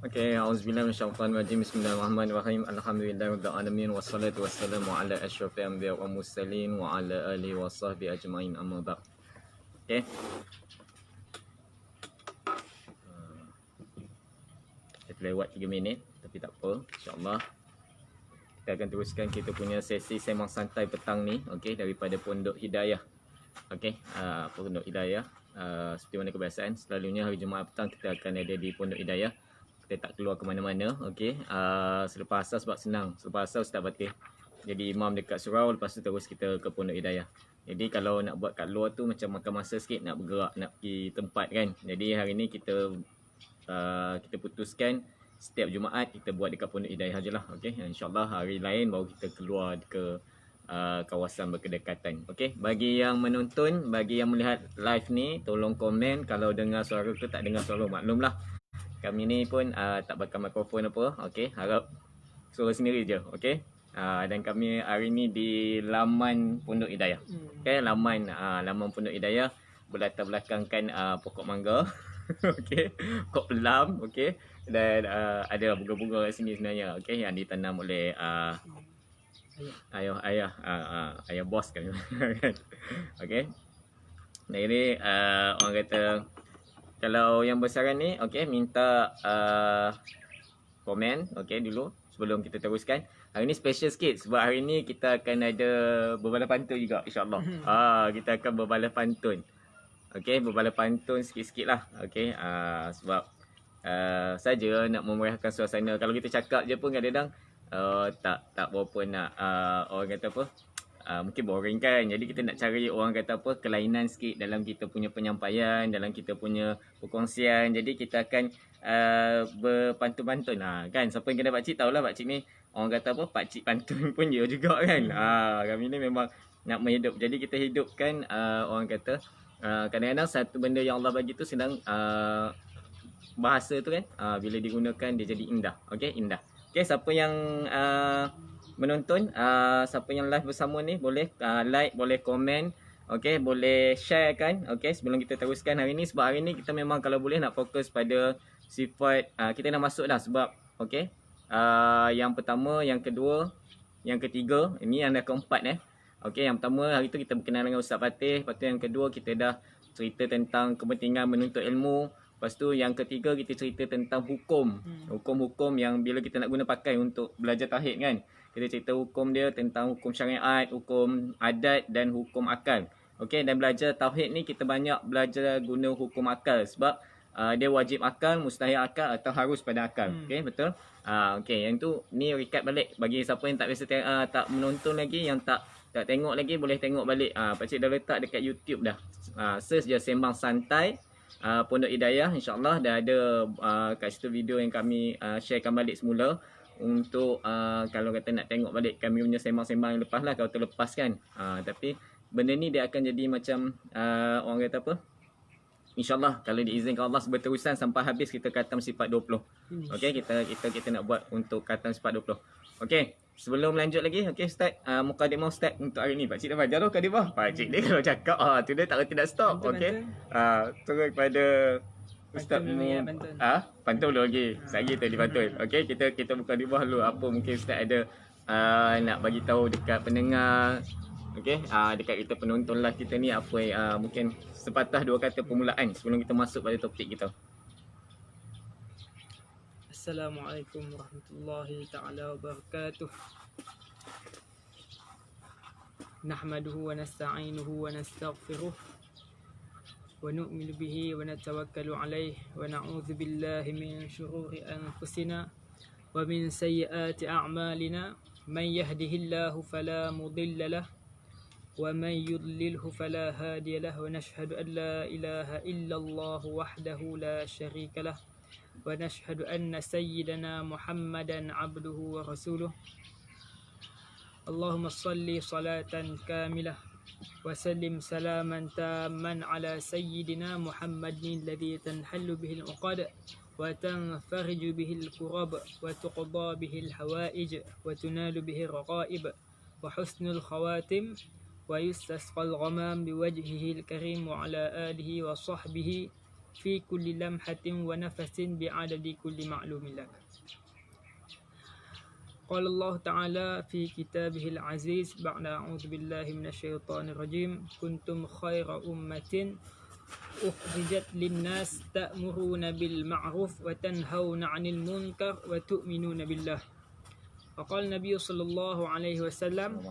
Okey, auzubillahi minasyaitonir rajim. Bismillahirrahmanirrahim. Alhamdulillahirabbil alamin wassalatu wassalamu ala asyrafil anbiya wal mursalin wa ala alihi wasahbihi ajmain. Amma ba'd. Okey. Kita lewat 3 minit tapi tak apa, insya-Allah. Kita akan teruskan kita punya sesi sembang santai petang ni, okey, daripada Pondok Hidayah. Okey, Pondok Hidayah. Seperti mana kebiasaan, selalunya hari Jumaat petang kita akan ada di Pondok Hidayah. Kita tak keluar ke mana-mana, okey. Selepas asar sebab senang. Selepas asar Ustaz Fatih jadi imam dekat surau, lepas tu terus kita ke Pondok Hidayah. Jadi kalau nak buat kat luar tu macam makan masa sikit, nak bergerak, nak pergi tempat kan. Jadi hari ni kita putuskan setiap Jumaat kita buat dekat Pondok Hidayah je lah, okey. InsyaAllah hari lain baru kita keluar ke kawasan berdekatan. Okey, bagi yang menonton, bagi yang melihat live ni, tolong komen kalau dengar suara ke tak dengar suara. Maklumlah kami ni pun tak pakai mikrofon apa, okey. Harap suara sendiri je, okey. Dan kami hari ni di laman Pondok Hidayah. Okey, laman Pondok Hidayah berlatar belakangkan pokok mangga. Okey, pokok pelam, okey. Dan ada bunga-bunga kat sini sebenarnya, okey, yang ditanam oleh ayah bos kan. Okey. Jadi orang kata kalau yang besaran ni, okey, minta komen, okey, dulu sebelum kita teruskan. Hari ni special sikit sebab hari ni kita akan ada berbalas pantun juga, insya-Allah. Kita akan berbalas pantun. Okey, berbalas pantun sikit-sikit lah, okey. Sebab saja nak memeriahkan suasana. Kalau kita cakap je pun kadang-kadang tak berapa nak orang kata apa, mungkin boring kan. Jadi kita nak cari orang kata apa, kelainan sikit dalam kita punya penyampaian, dalam kita punya perkongsian. Jadi kita akan berpantun-pantun kan. Siapa yang kenal pakcik tahulah pakcik ni orang kata apa, pakcik pantun pun dia juga kan. Kami ni memang nak menghidup. Jadi kita hidupkan orang kata kadang-kadang satu benda yang Allah bagi tu sedang bahasa tu kan, bila digunakan dia jadi indah. Okey, indah. Okey, siapa yang menonton, siapa yang live bersama ni boleh like, boleh komen, okey, boleh share kan. Okey, sebelum kita teruskan hari ni, sebab hari ni kita memang kalau boleh nak fokus pada sifat kita dah masuk dah sebab okey, yang pertama, yang kedua, yang ketiga, ini yang dah keempat okey, yang pertama hari tu kita berkenalan dengan Ustaz Fatih, lepas tu yang kedua kita dah cerita tentang kepentingan menuntut ilmu. Lepas tu yang ketiga kita cerita tentang hukum. Hukum-hukum yang bila kita nak guna pakai untuk belajar tauhid kan. Kita cerita hukum dia tentang hukum syariat, hukum adat dan hukum akal. Okey, dan belajar tauhid ni kita banyak belajar guna hukum akal sebab dia wajib akal, mustahil akal atau harus pada akal. Okey, betul? Okey, yang tu ni recap balik bagi siapa yang tak biasa tak menonton lagi, yang tak tengok lagi, boleh tengok balik. Pakcik dah letak dekat YouTube dah. Search je Sembang Santai Pondok Hidayah, insya-Allah dah ada kat situ video yang kami sharekan balik semula untuk kalau kata nak tengok balik kami punya sembang-sembang yang lepas lah, kalau terlepas kan. Tapi benda ni dia akan jadi macam orang kata apa, insya-Allah kalau diizinkan Allah berterusan sampai habis kita khatam sifat 20. Okey, kita nak buat untuk khatam sifat 20. Okey, sebelum lanjut lagi, okey Ustaz, mukadimah Ustaz untuk hari ni. Pakcik dah baca dah mukadimah. Pakcik ni kalau cakap tu dia tak reti nak stop. Okey. Terus kepada Ustaz pantun dulu lagi. Saya tadi pantun. Okey, kita mukadimah dulu. Apa mungkin Ustaz ada nak bagi tahu dekat pendengar, okey, dekat kita penonton live kita ni, apa mungkin sepatah dua kata permulaan sebelum kita masuk pada topik kita. Assalamualaikum warahmatullahi ta'ala wabarakatuh. Nahmaduhu wa nasta'inuhu wa nastaghfiruh wa nu'minu bihi wa natawakkalu alayhi wa na'udzu billahi min syururi anfusina wa min sayyiati a'malina. Man yahdihillahu fala mudilla lahu wa man yudlilhu fala hadiya lahu. Wa nashhadu an la ilaha illallah wahdahu la syarika lahu wa nashhadu anna sayyidana Muhammadan abduhu wa rasuluh. Allahumma salli salatan kamilah wa sallim salaman tamman ala sayyidina Muhammadin alladhi tanhallu bihi al-uqad wa tanfariju bihi al-kurab wa tuqda bihi al-hawaij wa tunalu bihi al-raqaib wa husnul khawatim wa yustasqa al-ghamam biwajhihi al-karim wa ala alihi wa sahbihi في كل لمحة ونفس بعدد كل معلوم لك. قال الله تعالى في كتابه العزيز بعد أعوذ بالله من الشيطان الرجيم كنتم خير أمة أخرجت للناس تأمرون بالمعروف وتنهون عن المنكر وتؤمنون بالله. وقال النبي صلى الله عليه وسلم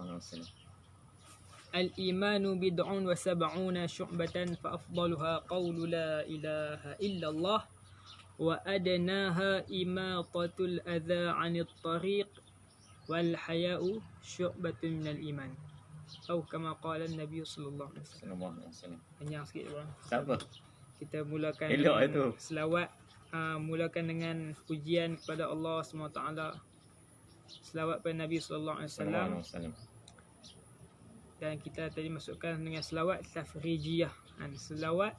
الإيمان بضع وسبعون شعبة فأفضلها قول لا إله إلا الله وأدناها إماطة الأذى عن الطريق والحياء شعبة من الإيمان أو كما قال النبي صلى الله عليه وسلم. Panjang sikit bang. Tak apa. Kita mulakan Elok dengan itu. selawat. Mulakan dengan pujian kepada Allah SWT. Selawat pada Nabi sallallahu alaihi wasallam. Dan kita tadi masukkan dengan selawat tafrijiyah. Selawat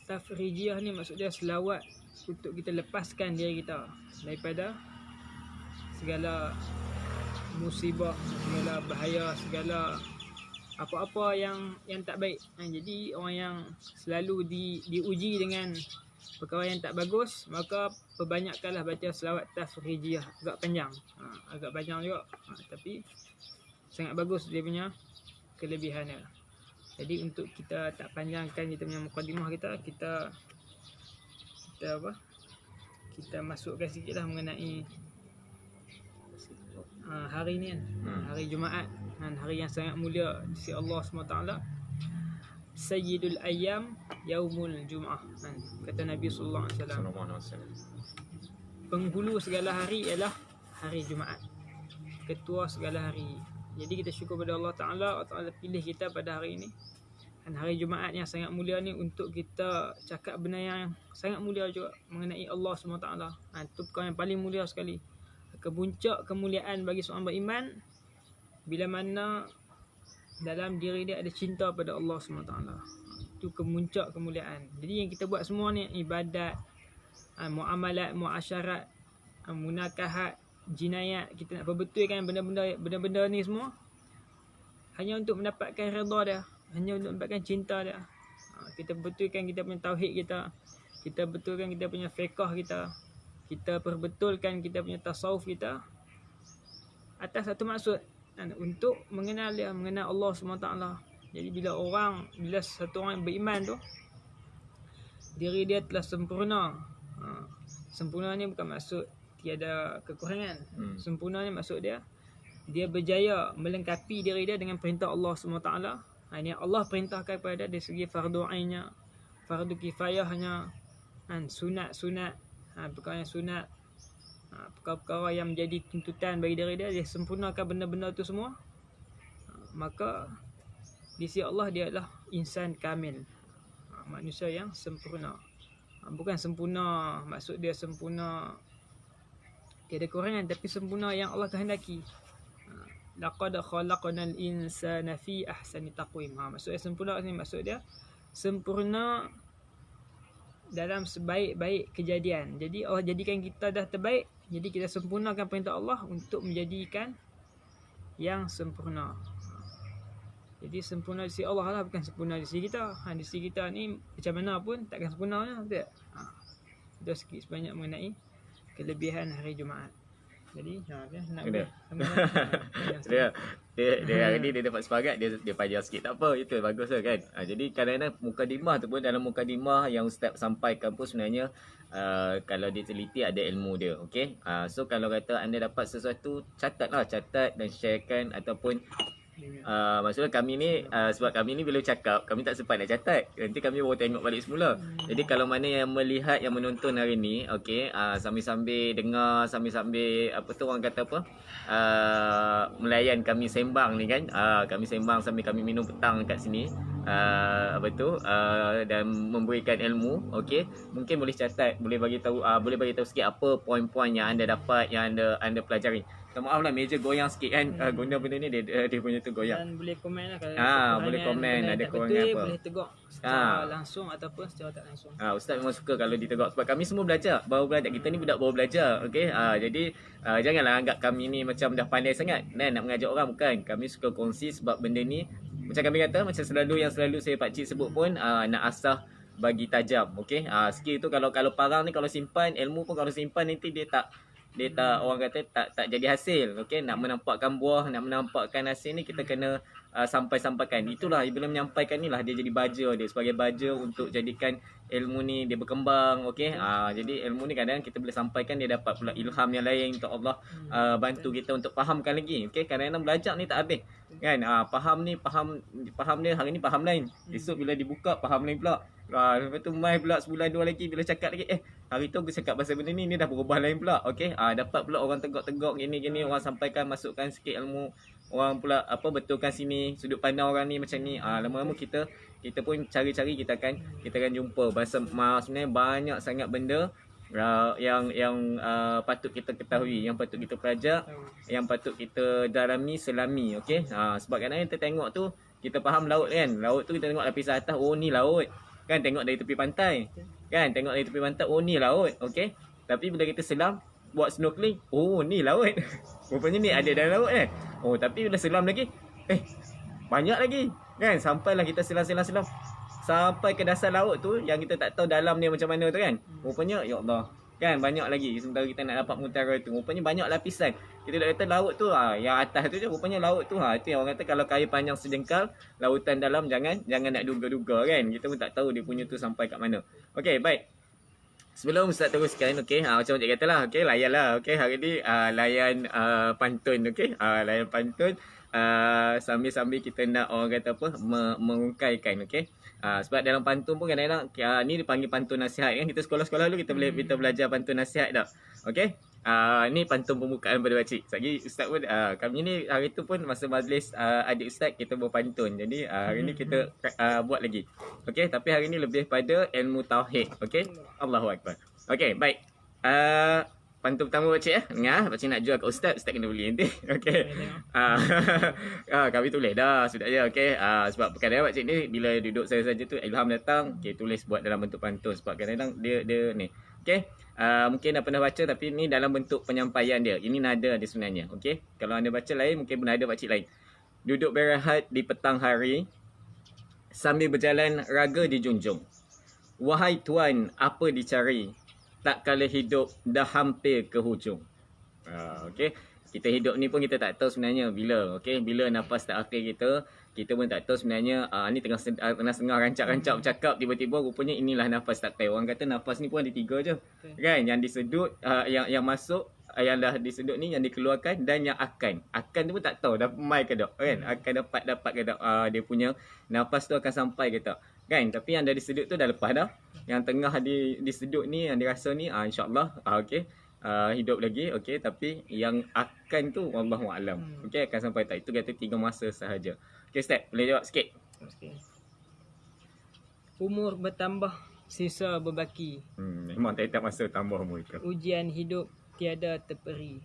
tafrijiyah ni maksud dia selawat untuk kita lepaskan diri kita daripada segala musibah, segala bahaya, segala apa-apa yang tak baik. Jadi orang yang selalu diuji dengan perkara yang tak bagus, maka perbanyakkanlah baca selawat tafrijiyah. Agak panjang, agak panjang juga, tapi sangat bagus dia punya kelebihannya. Jadi untuk kita tak panjangkan kita punya mukadimah kita masukkan sikitlah mengenai hari ni kan, hari Jumaat, hari yang sangat mulia di sisi Allah SWT. Sayyidul Ayyam Yaumul Jum'ah, kata Nabi sallallahu alaihi wasallam. Penghulu segala hari ialah hari Jumaat, ketua segala hari. Jadi kita syukur pada Allah Ta'ala, Allah Ta'ala pilih kita pada hari ini. Dan hari Jumaat yang sangat mulia ni untuk kita cakap benda yang sangat mulia juga mengenai Allah SWT. Itu perkara yang paling mulia sekali. Kepuncak kemuliaan bagi seorang beriman bila mana dalam diri dia ada cinta pada Allah SWT. Itu kemuncak kemuliaan. Jadi yang kita buat semua ni, ibadat, muamalat, muasyarat, munakahat, jinayat, kita nak perbetulkan benda-benda ni semua hanya untuk mendapatkan redha dia, hanya untuk mendapatkan cinta dia. Kita betulkan kita punya tauhid kita betulkan kita punya fiqh kita perbetulkan kita punya tasawuf kita atas satu maksud, untuk mengenal dia, mengenal Allah SWT. Jadi bila satu orang yang beriman tu, diri dia telah sempurna. Sempurna ni bukan maksud tiada kekurangan. Sempurna ni maksud dia berjaya melengkapi diri dia dengan perintah Allah SWT. Ini Allah perintahkan kepada dia dari segi fardu ainnya, fardu kifayahnya, sunat-sunat, perkara yang sunat, perkara-perkara yang menjadi tuntutan bagi diri dia sempurnakan benda-benda tu semua. Maka di sisi Allah dia adalah insan kamil, manusia yang sempurna. Bukan sempurna maksud dia sempurna tiada kekurangan, tapi sempurna yang Allah kehendaki. Laqad khalaqnal insana fi ahsani taqwim. Maksudnya sempurna ni maksud dia sempurna dalam sebaik-baik kejadian. Jadi Allah jadikan kita dah terbaik, jadi kita sempurnakan perintah Allah untuk menjadikan yang sempurna. Jadi sempurna di sisi Allah lah, bukan sempurna di sisi kita. Di sisi kita ni macam mana pun takkan sempurna lah, betul tak? Itu sikit sebanyak mengenai kelebihan hari Jumaat. Jadi nak dia hari ni dia dapat semangat, dia panjang sikit, tak apa, itu bagus lah kan. Jadi kadang-kadang mukadimah tu pun, dalam mukadimah yang Ustaz sampaikan pun sebenarnya kalau dia teliti ada ilmu dia. Okay, so kalau kata anda dapat sesuatu, catat dan sharekan. Ataupun maksudnya kami ni sebab kami ni bila cakap kami tak sempat nak catat, nanti kami baru tengok balik semula. Jadi kalau mana yang melihat, yang menonton hari ni, okey, sambil-sambil dengar, sambil-sambil apa tu orang kata apa, melayan kami sembang ni kan, kami sembang sambil kami minum petang kat sini, apa tu, dan memberikan ilmu. Okey, mungkin boleh catat, boleh bagi tahu sikit apa poin-poin yang anda dapat, yang anda pelajari. Maaf lah, meja goyang sikit kan. Guna benda ni dia punya tu goyang. Dan boleh komen lah kalau boleh komen ada kurangan apa. Boleh tegur secara langsung ataupun secara tak langsung. Ustaz memang suka kalau ditegur, sebab kami semua baru belajar. Kita ni budak baru belajar. Okey. Jadi janganlah anggap kami ni macam dah pandai sangat nak mengajar orang, bukan. Kami suka kongsi sebab benda ni Macam kami kata, macam selalu saya pak cik sebut pun, nak asah bagi tajam. Okey, skill tu kalau parang ni kalau simpan, ilmu pun kalau simpan nanti dia tak orang kata tak jadi hasil. Okey, nak menampakkan buah, nak menampakkan hasil ni kita kena sampaikan. Itulah bila menyampaikan ni lah dia jadi baja dia, sebagai baja untuk jadikan ilmu ni dia berkembang. Okey, jadi ilmu ni kadang-kadang kita boleh sampaikan, dia dapat pula ilham yang lain untuk Allah bantu kita untuk fahamkan lagi. Okey, kadang-kadang belajar ni tak habis kan. Faham dia hari ni faham lain, esok bila dibuka faham lain pula. Lepas tu mai pula sebulan dua lagi bila cakap lagi, hari tu aku cakap pasal benda ni dah berubah lain pula. Okey, dapat pula orang tegak-tegak gini orang sampaikan, masukkan sikit ilmu, orang pula betulkan sini sudut pandang orang ni macam ni. Lama-lama kita pun cari-cari, kita akan jumpa. Sebenarnya banyak sangat benda yang patut kita ketahui, yang patut kita pelajar, yang patut kita dalami, selami. Okey, sebab kadang-kadang kita tengok tu, kita faham laut kan, laut tu kita tengok lapisan atas, oh ni laut kan, tengok dari tepi pantai kan, tengok dari tepi pantai, oh ni laut. Okey, tapi bila kita selam buat snorkeling, oh ni laut rupanya ni ada dalam laut kan. Oh tapi bila selam lagi, banyak lagi kan, sampailah kita selam sampai ke dasar laut tu yang kita tak tahu dalam dia macam mana tu kan. Rupanya ya Allah kan, banyak lagi. Sementara kita nak dapat mutiara tu, rupanya banyak lapisan. Kita dah kata laut tu yang atas tu je, rupanya laut tu itu yang orang kata kalau kayu panjang sejengkal, lautan dalam jangan nak duga-duga kan. Kita pun tak tahu dia punya tu sampai kat mana. Okey, baik. Sebelum Ustaz teruskan, okey, macam cik katalah, okey, layan lah. Okey, hari ni layan pantun, okey. Layan pantun sambil-sambil kita nak orang kata mengungkaikan, okey. Sebab dalam pantun pun kadang-kadang ni dipanggil pantun nasihat kan. Kita sekolah-sekolah dulu kita belajar pantun nasihat tak. Okey. Ni pantun pembukaan pada pakcik. Lagi Ustaz pun kami ni hari tu pun masa majlis adik Ustaz kita berpantun. Jadi hari ni kita buat lagi. Okey, tapi hari ni lebih pada ilmu tauhid. Okey. Allahu akbar. Okey, baik. Pantun pertama pakcik dengar, pakcik nak jual kat Ustaz kena beli nanti. Okey. Kami tulis dah sudah je. Okey. Sebab kadang-kadang pakcik ni bila duduk saya saja tu ilham datang, okey, tulis buat dalam bentuk pantun. Sebab kadang-kadang dia ni. Okey. Mungkin dah pernah baca tapi ni dalam bentuk penyampaian dia. Ini nada dia sebenarnya. Okey. Kalau anda baca lain mungkin nada pakcik lain. Duduk berehat di petang hari, sambil berjalan raga dijunjung. Wahai tuan, apa dicari? Tak kala hidup dah hampir ke hujung. Okey, kita hidup ni pun kita tak tahu sebenarnya bila. Okey, bila nafas tak akhir kita pun tak tahu sebenarnya. Ni tengah setengah rancak-rancak bercakap, tiba-tiba rupanya inilah nafas tak akhir. Orang kata nafas ni pun ada 3 je. Kan, yang disedut, yang masuk, yang dah disedut ni, yang dikeluarkan dan yang akan tu pun tak tahu dah mai ke tak kan, akan dapat ke tak dia punya nafas tu akan sampai ke tak kan. Tapi yang dah disedut tu dah lepas dah, yang tengah disedut ni, yang dirasa ni insya-Allah okey, hidup lagi. Okey, tapi yang akan tu wallahu alam. Okey, akan sampai tak, itu kata 3 masa sahaja. Okey Ustaz, boleh jawab sikit? Umur bertambah, sisa berbaki. Memang tak masa tambah umur itu. Ujian hidup tiada terperi.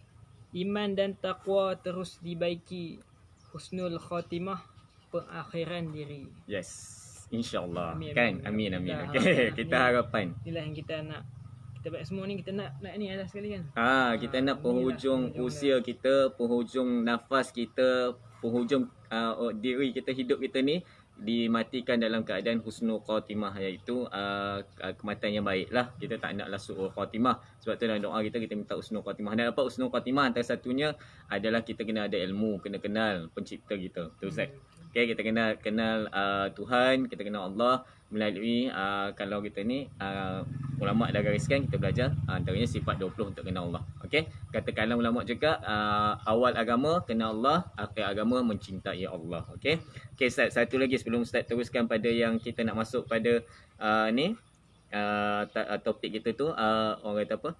Iman dan takwa terus dibaiki. Husnul khatimah, pengakhiran diri. Yes. InsyaAllah. Amin, Kan? Amin. Okey, kita harapan. Inilah yang kita nak. Kita buat semua ni kita nak ni ada sekali kan. Kita nak penghujung usia kita, penghujung nafas kita, penghujung diri kita, hidup kita ni dimatikan dalam keadaan husnul khatimah, iaitu kematian yang baik lah. Kita tak naklah su'ul khatimah. Sebab tu dalam doa kita minta husnul khatimah. Dan dapat husnul khatimah antara satunya adalah kita kena ada ilmu, kena kenal pencipta kita. Tu Ustaz. Okay, kita kenal Tuhan, kita kenal Allah melalui kalau kita ni ulama dah gariskan, kita belajar antaranya sifat 20 untuk kenal Allah. Okey, katakanlah ulama juga awal agama kenal Allah, akhir agama mencintai Allah. Okey. Okey Ustaz, satu lagi sebelum Ustaz teruskan pada yang kita nak masuk pada topik kita tu, orang kata apa?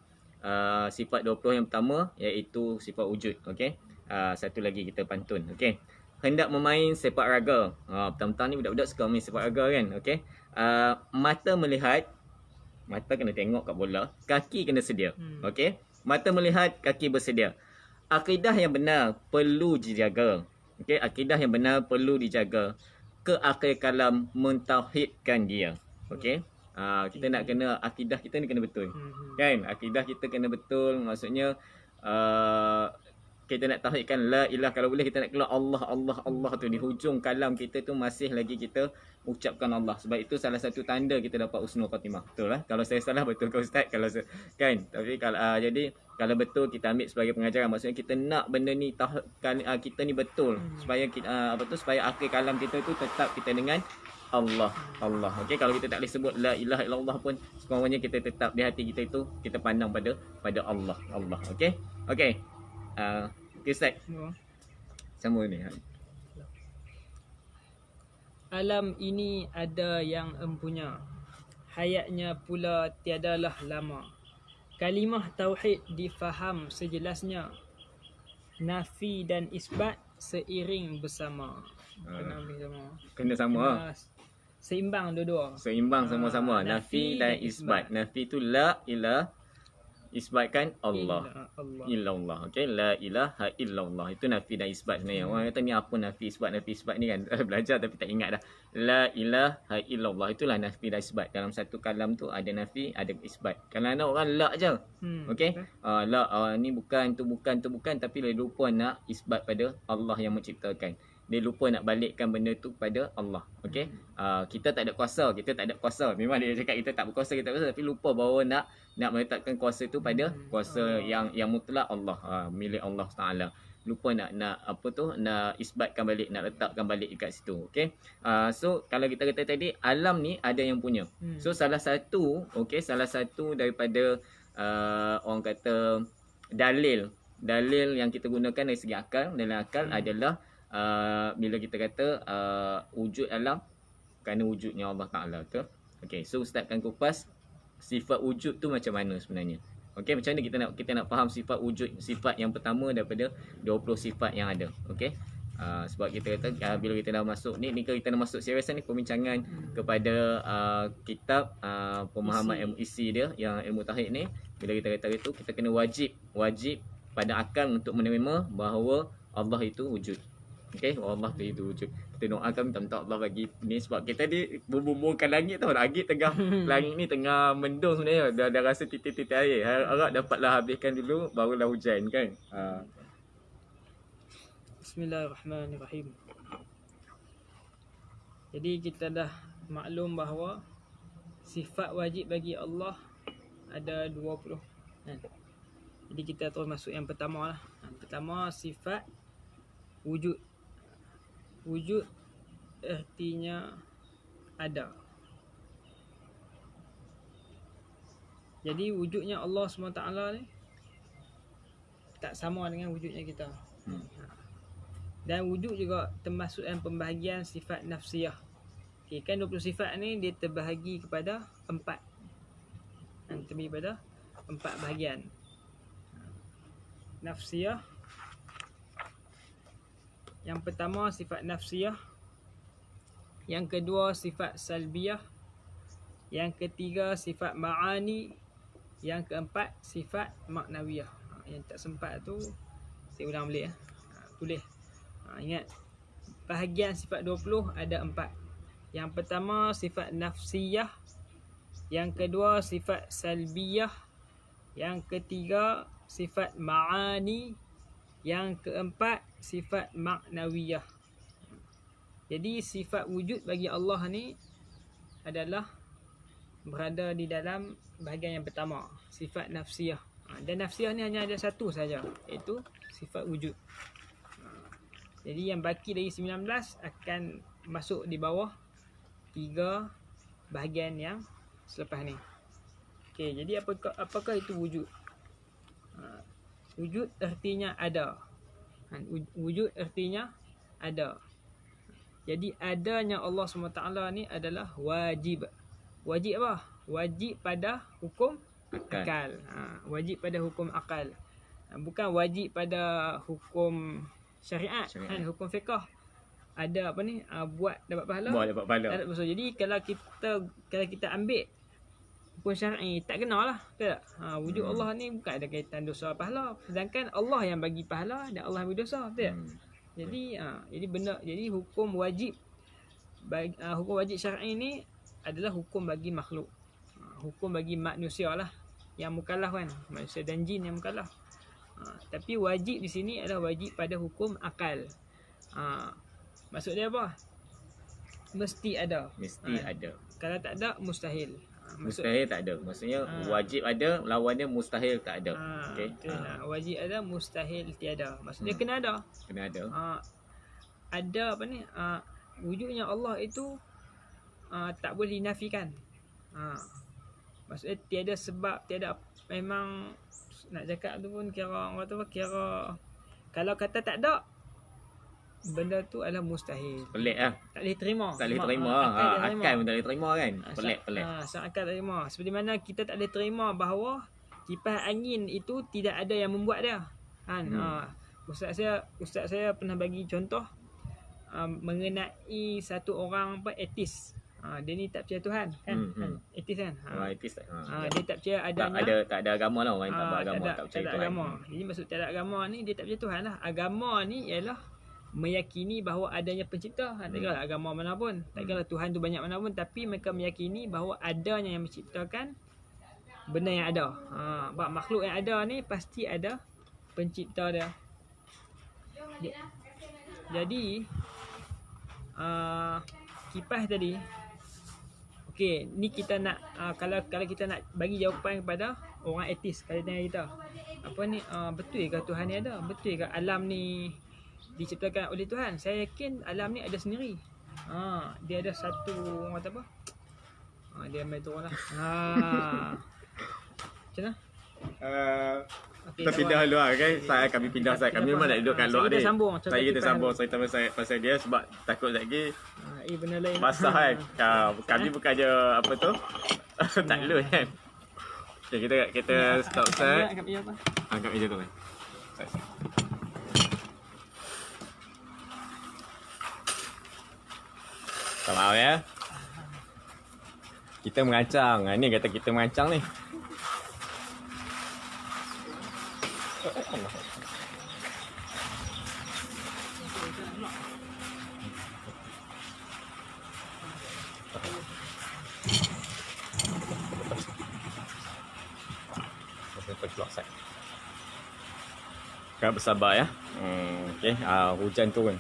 Sifat 20 yang pertama iaitu sifat wujud. Okey. Satu lagi kita pantun. Okey. Hendak bermain sepak raga. Petang-petang ni budak-budak suka main sepak raga kan. Okey. Mata melihat, mata kena tengok kat bola, kaki kena sedia. Okey. Mata melihat, kaki bersedia. Akidah yang benar perlu dijaga. Okey, akidah yang benar perlu dijaga. Ke akhir kalam mentauhidkan dia. Okey. Kita nak kena akidah kita ni kena betul. Kan? Akidah kita kena betul, maksudnya kita nak tauhidkan la ilah, kalau boleh kita nak keluar Allah Allah Allah tu di hujung kalam kita tu masih lagi kita ucapkan Allah. Sebab itu salah satu tanda kita dapat husnul khatimah. Betul lah. Kalau saya salah betul ke ustaz, kalau kan. Tapi kalau jadi kalau betul kita ambil sebagai pengajaran, maksudnya kita nak benda ni kita ni betul supaya kita, supaya akhir kalam kita tu tetap kita dengan Allah Allah. Okey, kalau kita tak boleh sebut la ilaha illallah pun sekurang-kurangnya kita tetap di hati kita itu kita pandang pada Allah Allah. Okey. Okey. Okay, Ustaz. Sama ni. Alam ini ada yang empunya, hayatnya pula tiadalah lama. Kalimah tauhid difaham sejelasnya, nafi dan isbat seiring bersama. Kena ambil sama. Kena sama. Seimbang dua-dua. Seimbang sama-sama. Nafi dan isbat. Nafi tu la ilah, isbatkan Allah. Illallah. Okey, la ilaha illallah. Itu nafi dan isbat sebenarnya. Orang kata ni apa nafi isbat ni kan. Belajar tapi tak ingat dah. La ilaha illallah. Itulah nafi dan isbat. Dalam satu kalam tu ada nafi, ada isbat. Kalau ada orang la je. Okey. La ni bukan, tu bukan tapi dia lupa nak isbat pada Allah yang menciptakan. Dia lupa nak balikkan benda tu pada Allah. Okey. Kita tak ada kuasa, Memang dia cakap kita tak berkuasa, tapi lupa bahawa nak meletakkan kuasa tu pada kuasa yang mutlak Allah, milik Allah Taala. Lupa nak nak isbatkan balik, nak letakkan balik dekat situ. Okey. So kalau kita kata tadi alam ni ada yang punya. So salah satu daripada orang kata dalil yang kita gunakan dari segi akal, adalah bila kita kata wujud alam kerana wujudnya Allah Ta'ala tu. Okey, so Ustaz akan kupas sifat wujud tu macam mana sebenarnya. Okey, macam mana kita nak faham sifat wujud, sifat yang pertama daripada 20 sifat yang ada. Okey. Sebab kita kata bila kita dah masuk ni kita dah masuk seriusan ni perbincangan kepada kitab pemahaman ilmu isi dia yang ilmu tauhid ni. Bila kita kata itu kita kena wajib pada akal untuk menerima bahawa Allah itu wujud. Okey, Allah itu wujud. Kita doakan minta Allah bagi ni, sebab kita ni bumbung-bumbungkan langit tau. Langit tengah langit ni tengah mendung sebenarnya. Dah rasa titik-titik air. Harap dapatlah habiskan dulu barulah hujan kan. Bismillahirrahmanirrahim. Jadi kita dah maklum bahawa sifat wajib bagi Allah ada 20 kan? Jadi kita terus masuk yang pertama lah. Pertama, sifat wujud. Wujud artinya ada. Jadi wujudnya Allah SWT ni tak sama dengan wujudnya kita. Dan wujud juga termasuk dalam pembahagian sifat nafsiyah. Okay, kan 20 sifat ni dia terbahagi kepada 4. Terbahagi kepada 4 bahagian. Nafsiyah. Yang pertama sifat nafsiyah. Yang kedua sifat salbiyah. Yang ketiga sifat ma'ani. Yang keempat sifat maknawiyah. Yang tak sempat tu saya ulang balik tulis. Ingat, bahagian sifat 20 ada 4. Yang pertama sifat nafsiyah. Yang kedua sifat salbiyah. Yang ketiga sifat ma'ani. Yang keempat sifat maknawiyah. Jadi sifat wujud bagi Allah ni adalah berada di dalam bahagian yang pertama, sifat nafsiyah. Dan nafsiyah ni hanya ada satu saja, iaitu sifat wujud. Jadi yang baki dari 19 akan masuk di bawah 3 bahagian yang selepas ni. Okey, jadi apakah itu wujud? Wujud artinya ada. Wujud artinya ada. Jadi adanya Allah SWT ni adalah wajib. Wajib apa? Wajib pada hukum akal. Wajib pada hukum akal. Bukan wajib pada hukum syariat. Kan? Hukum fiqh. Ada apa ni? Buat dapat pahala. Jadi kalau kita ambil hukum syar'i, tak kenal lah. Tak? Wujud Allah ni bukan ada kaitan dosa pahala. Sedangkan Allah yang bagi pahala dan Allah yang bagi dosa. Tak? Jadi hukum wajib hukum wajib syar'i ni adalah hukum bagi makhluk. Hukum bagi manusia lah yang mukallaf kan. Manusia dan jin yang mukallaf. Tapi wajib di sini adalah wajib pada hukum akal. Maksud dia apa? Mesti ada. Mesti ada. Kalau tak ada, mustahil. Mustahil tak ada. Maksudnya wajib ada, lawannya mustahil tak ada. Okey. Wajib ada, mustahil tiada. Maksudnya kena ada. Kena ada. Ada apa ni? Wujudnya Allah itu tak boleh dinafikan. Maksudnya tiada sebab, tiada memang nak cakap tu pun kira orang kata apa? Kira kalau kata tak ada, benda tu adalah mustahil. Pelik lah. Tak boleh terima. Tak boleh terima. Akal pun tak boleh terima kan. Pelik. Akal tak terima. Seperti mana kita tak boleh terima bahawa kipas angin itu tidak ada yang membuat dia. Kan? Ustaz saya pernah bagi contoh mengenai satu orang ateis. Dia ni tak percaya Tuhan kan? Ateis kan? Ateis tak. Dia tak percaya adanya. Tak ada agama lah, orang yang tak beragama, tak percaya Tuhan. Agama. Jadi maksud tak ada agama ni dia tak percaya Tuhan lah. Agama ni ialah meyakini bahawa adanya pencipta. Tak kira agama mana pun, tak kira Tuhan tu banyak mana pun, tapi mereka meyakini bahawa adanya yang menciptakan benda yang ada. Makhluk yang ada ni pasti ada pencipta dia. Jadi kipas tadi, okey, ni kita nak kalau kita nak bagi jawapan kepada orang ateis, kalau tanya kita apa ni, betul ke Tuhan ni ada? Betul ke alam ni diciptakan oleh Tuhan? Saya yakin alam ni ada sendiri. Dia ada satu, orang kata apa? Dia ambil turun lah. Macam mana? Kita pindah dulu lah, okay? Kami pindah. Kami memang nak duduk kat luar ni. Kita sambung cerita pasal dia sebab takut lagi benda lain basah kan. Kami bukan je apa tu tak lulu kan. Okay, kita stop set. Angkat meja apa? Angkat meja tu kan. Salam ya. Kita merancang. Ni kata kita merancang ni. Kau bersabar ya. Okey, hujan turun.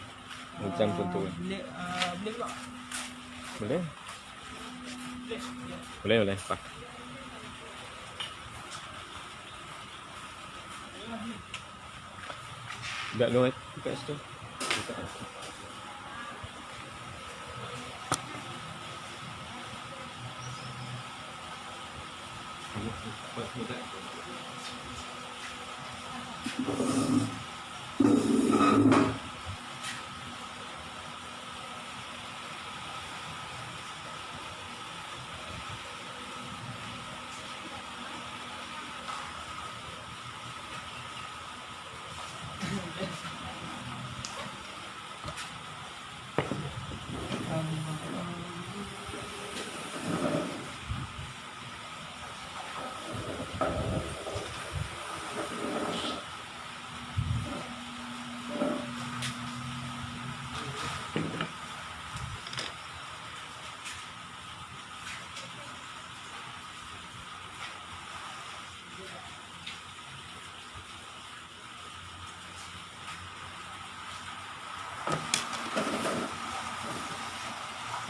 Hujan pun turun. Boleh pula. Boleh? Boleh. Pak. Tak luar kat situ.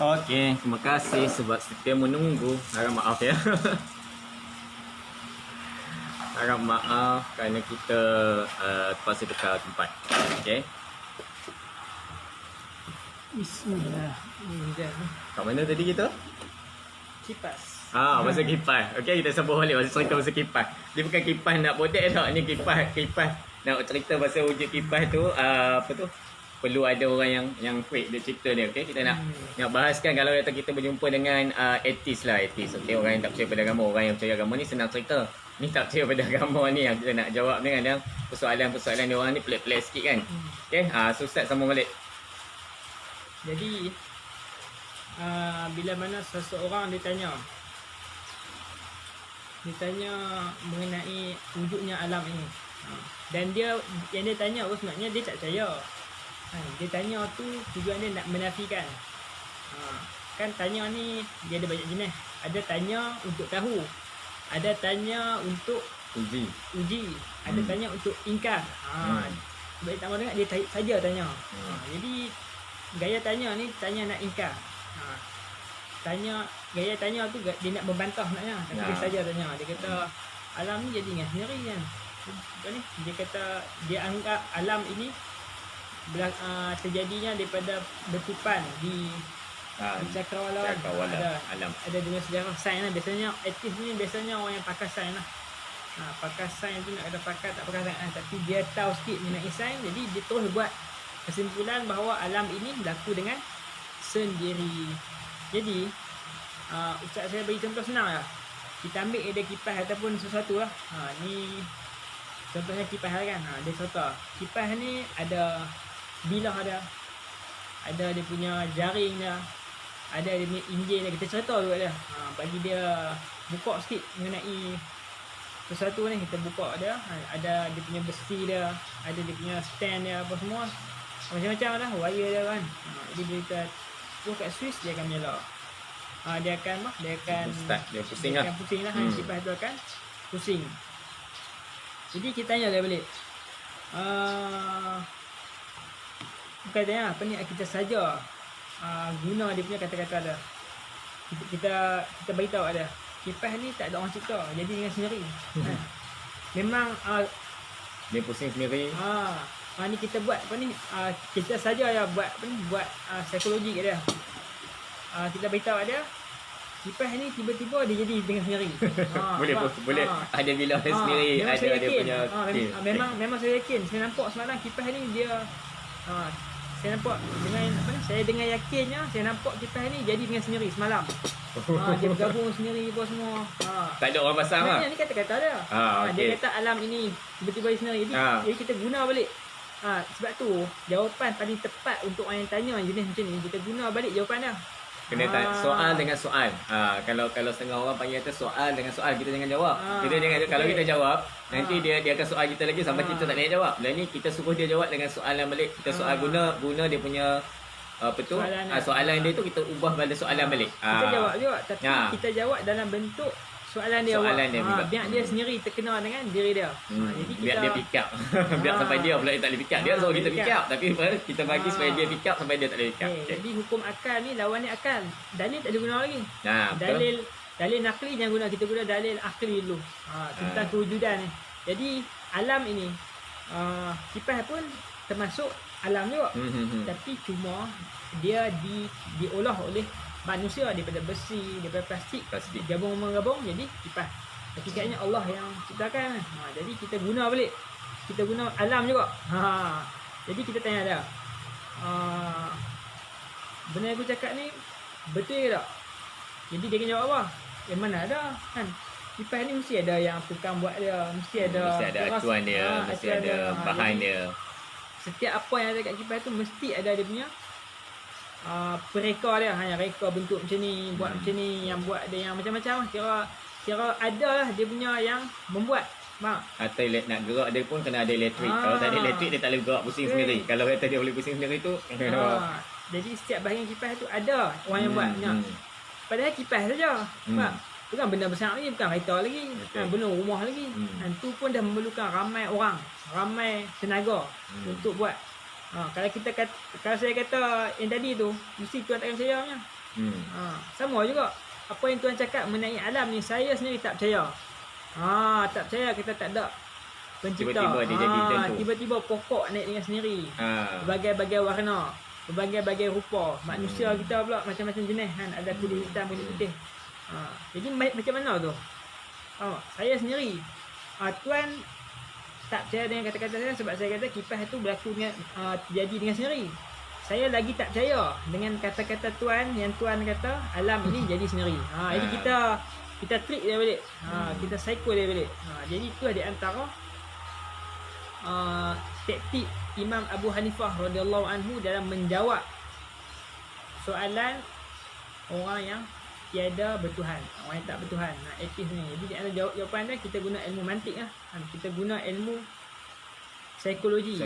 Okey, terima kasih sebab setia menunggu. Harap maaf ya. Harap maaf kerana kita terpaksa tukar tempat. Okey. Bismillah. Kat mana tadi kita? Kipas. Pasal kipas. Okey, kita sambung balik cerita pasal kipas. Dia bukan kipas nak bodek tau. Ni kipas nak cerita pasal wujud kipas tu apa tu? Perlu ada orang yang quick dia cerita dia. Okey, kita nak bahaskan kalau kita berjumpa dengan ateis lah, ateis. Okey, orang yang tak percaya pada agama. Orang yang percaya agama ni senang cerita. Ni tak percaya pada agama ni yang kita nak jawab ni kadang persoalan-persoalan dia orang ni pelik-pelik sikit kan. Okey, so Ustaz sambung balik. Jadi bila mana seseorang ditanya mengenai wujudnya alam ini, dan yang dia tanya sebenarnya dia tak percaya. Dia tanya tu tujuan dia nak menafikan. Kan tanya ni dia ada banyak jenis. Ada tanya untuk tahu, ada tanya untuk Uji. uji, ada tanya untuk ingkar. Sebab tak mau dengar dia saja tanya. Jadi gaya tanya ni tanya nak ingkar. Gaya tanya tu dia nak membantah naknya, tapi dia saja tanya. Dia kata alam ni jadi dengan sendiri kan. Apa ni? Dia kata dia anggap alam ini terjadinya daripada letupan di cakrawala. Ada dengan sejarah sains lah. Biasanya etis ni biasanya orang yang pakar sains lah. Pakar sains tu nak kata pakar tak pakar sains, tapi dia tahu sikit mengenai sains, jadi dia terus buat kesimpulan bahawa alam ini berlaku dengan sendiri. Jadi Ustaz saya bagi contoh senang lah. Kita ambil ada kipas ataupun sesuatu lah. Ni contohnya kipas lah kan. Dia contoh kipas ni ada bilah dia, ada dia punya jaring dia, ada dia punya enjin dia. Kita cerita juga dia, bagi dia buka sikit mengenai sesuatu ni. Kita buka dia, ada dia punya besi dia, ada dia punya stand dia, apa semua macam-macam lah, wire dia kan. Jadi dia kita terus kat switch, dia akan menyala. Dia akan start, dia pusing dia lah. akan pusing lah. Kipas tu akan pusing. Jadi kita tanya dia balik, bukan tanya apa ni, kita saja guna dia punya kata-kata dia. Kita beritahu ada kipas ni tak ada orang cipta, jadi dengan sendiri. Memang Dia pusing sendiri. ni kita buat apa ni, kita saja ya buat apa ni, buat psikologi kat dia. Kita beritahu dia kipas ni tiba-tiba dia jadi dengan sendiri. Boleh ada bilah dia sendiri, memang ada saya dia yakin. punya Memang saya yakin. Saya nampak semalam kipas ni dia saya nampak dengan apa ni, saya dengan yakinnya saya nampak kipas ni jadi dengan sendiri semalam. Dia bergabung sendiri apa semua. Tak ada orang pasang lah. Ni kata-kata dia. Dia kata alam ini tiba-tiba sendiri. Jadi kita guna balik. Sebab tu jawapan paling tepat untuk orang yang tanya jenis macam ni, kita guna balik jawapan dia. Kena soal dengan soal. Kalau setengah orang panggil kata soal dengan soal, kita jangan jawab. Kita jangan kalau kita jawab, nanti dia akan soal kita lagi sampai kita tak boleh jawab. Dan ni kita suruh dia jawab dengan soalan balik. Kita soal guna dia punya apa tu? Soalan dia tu kita ubah pada soalan balik. Kita jawab juga, tapi kita jawab dalam bentuk soalan dia. Biar dia sendiri terkenal dengan diri dia. Jadi biar dia pick up. Biar sampai dia pula tak boleh pick up. Dia suruh kita pick up, tapi kita bagi supaya dia pick up sampai dia tak boleh pick up. Jadi hukum akal ni lawan ni akal. Dalil tak boleh guna lagi. Dalil nakli jangan guna, kita guna dalil akli dulu. Tentang kewujudan ni. Jadi alam ini kipas pun termasuk alam juga. Tapi cuma dia diolah oleh manusia daripada besi, daripada plastik. Gabung-gabung jadi kipas. Hakikatnya Allah yang ciptakan. Jadi kita guna balik. Kita guna alam juga. Jadi kita tanya dia, benda yang aku cakap ni betul ke tak? Jadi dia akan jawab apa? Yang mana ada kan? Kipas ni mesti ada yang tukang buat dia, mesti ada acuan dia, mesti ada bahan dia. Setiap apa yang ada kat kipas tu mesti ada dia punya pereka dia, hanya reka bentuk macam ni, buat macam ni, yang buat dia yang macam-macam. Kira ada lah dia punya yang membuat. Atau nak gerak dia pun kena ada elektrik. Kalau tak ada elektrik dia tak boleh gerak pusing sendiri. Kalau kata dia boleh pusing sendiri tu jadi setiap bahagian kipas tu ada orang yang buat. Padahal kipas saja. Bukan benda besar lagi, bukan kereta lagi, belum rumah lagi. Tu pun dah memerlukan ramai orang, ramai tenaga untuk buat. Kalau saya kata yang tadi tu, mesti tuan takkan percaya punya. Sama juga apa yang tuan cakap mengenai alam ni, saya sendiri tak percaya. Tak percaya kita tak ada pencipta. Tiba-tiba dia jadi macam tu. Tiba-tiba pokok naik dengan sendiri. Berbagai-bagai warna, berbagai-bagai rupa. Manusia kita pula macam-macam jenis kan, ada kulit hitam, kulit putih. Jadi macam mana tu? Saya sendiri, tuan tak percaya dengan kata-kata saya sebab saya kata kipas itu berlaku dengan terjadi dengan sendiri. Saya lagi tak percaya dengan kata-kata tuan yang tuan kata alam ini jadi sendiri. Jadi kita trick dia balik. Kita psycho dia balik. Jadi itu di antara taktik Imam Abu Hanifah radhiyallahu anhu dalam menjawab soalan orang yang tiada bertuhan, orang yang tak bertuhan, ateis ni. Jadi di antara jawapan dia kita guna ilmu mantik lah. Kita guna ilmu psikologi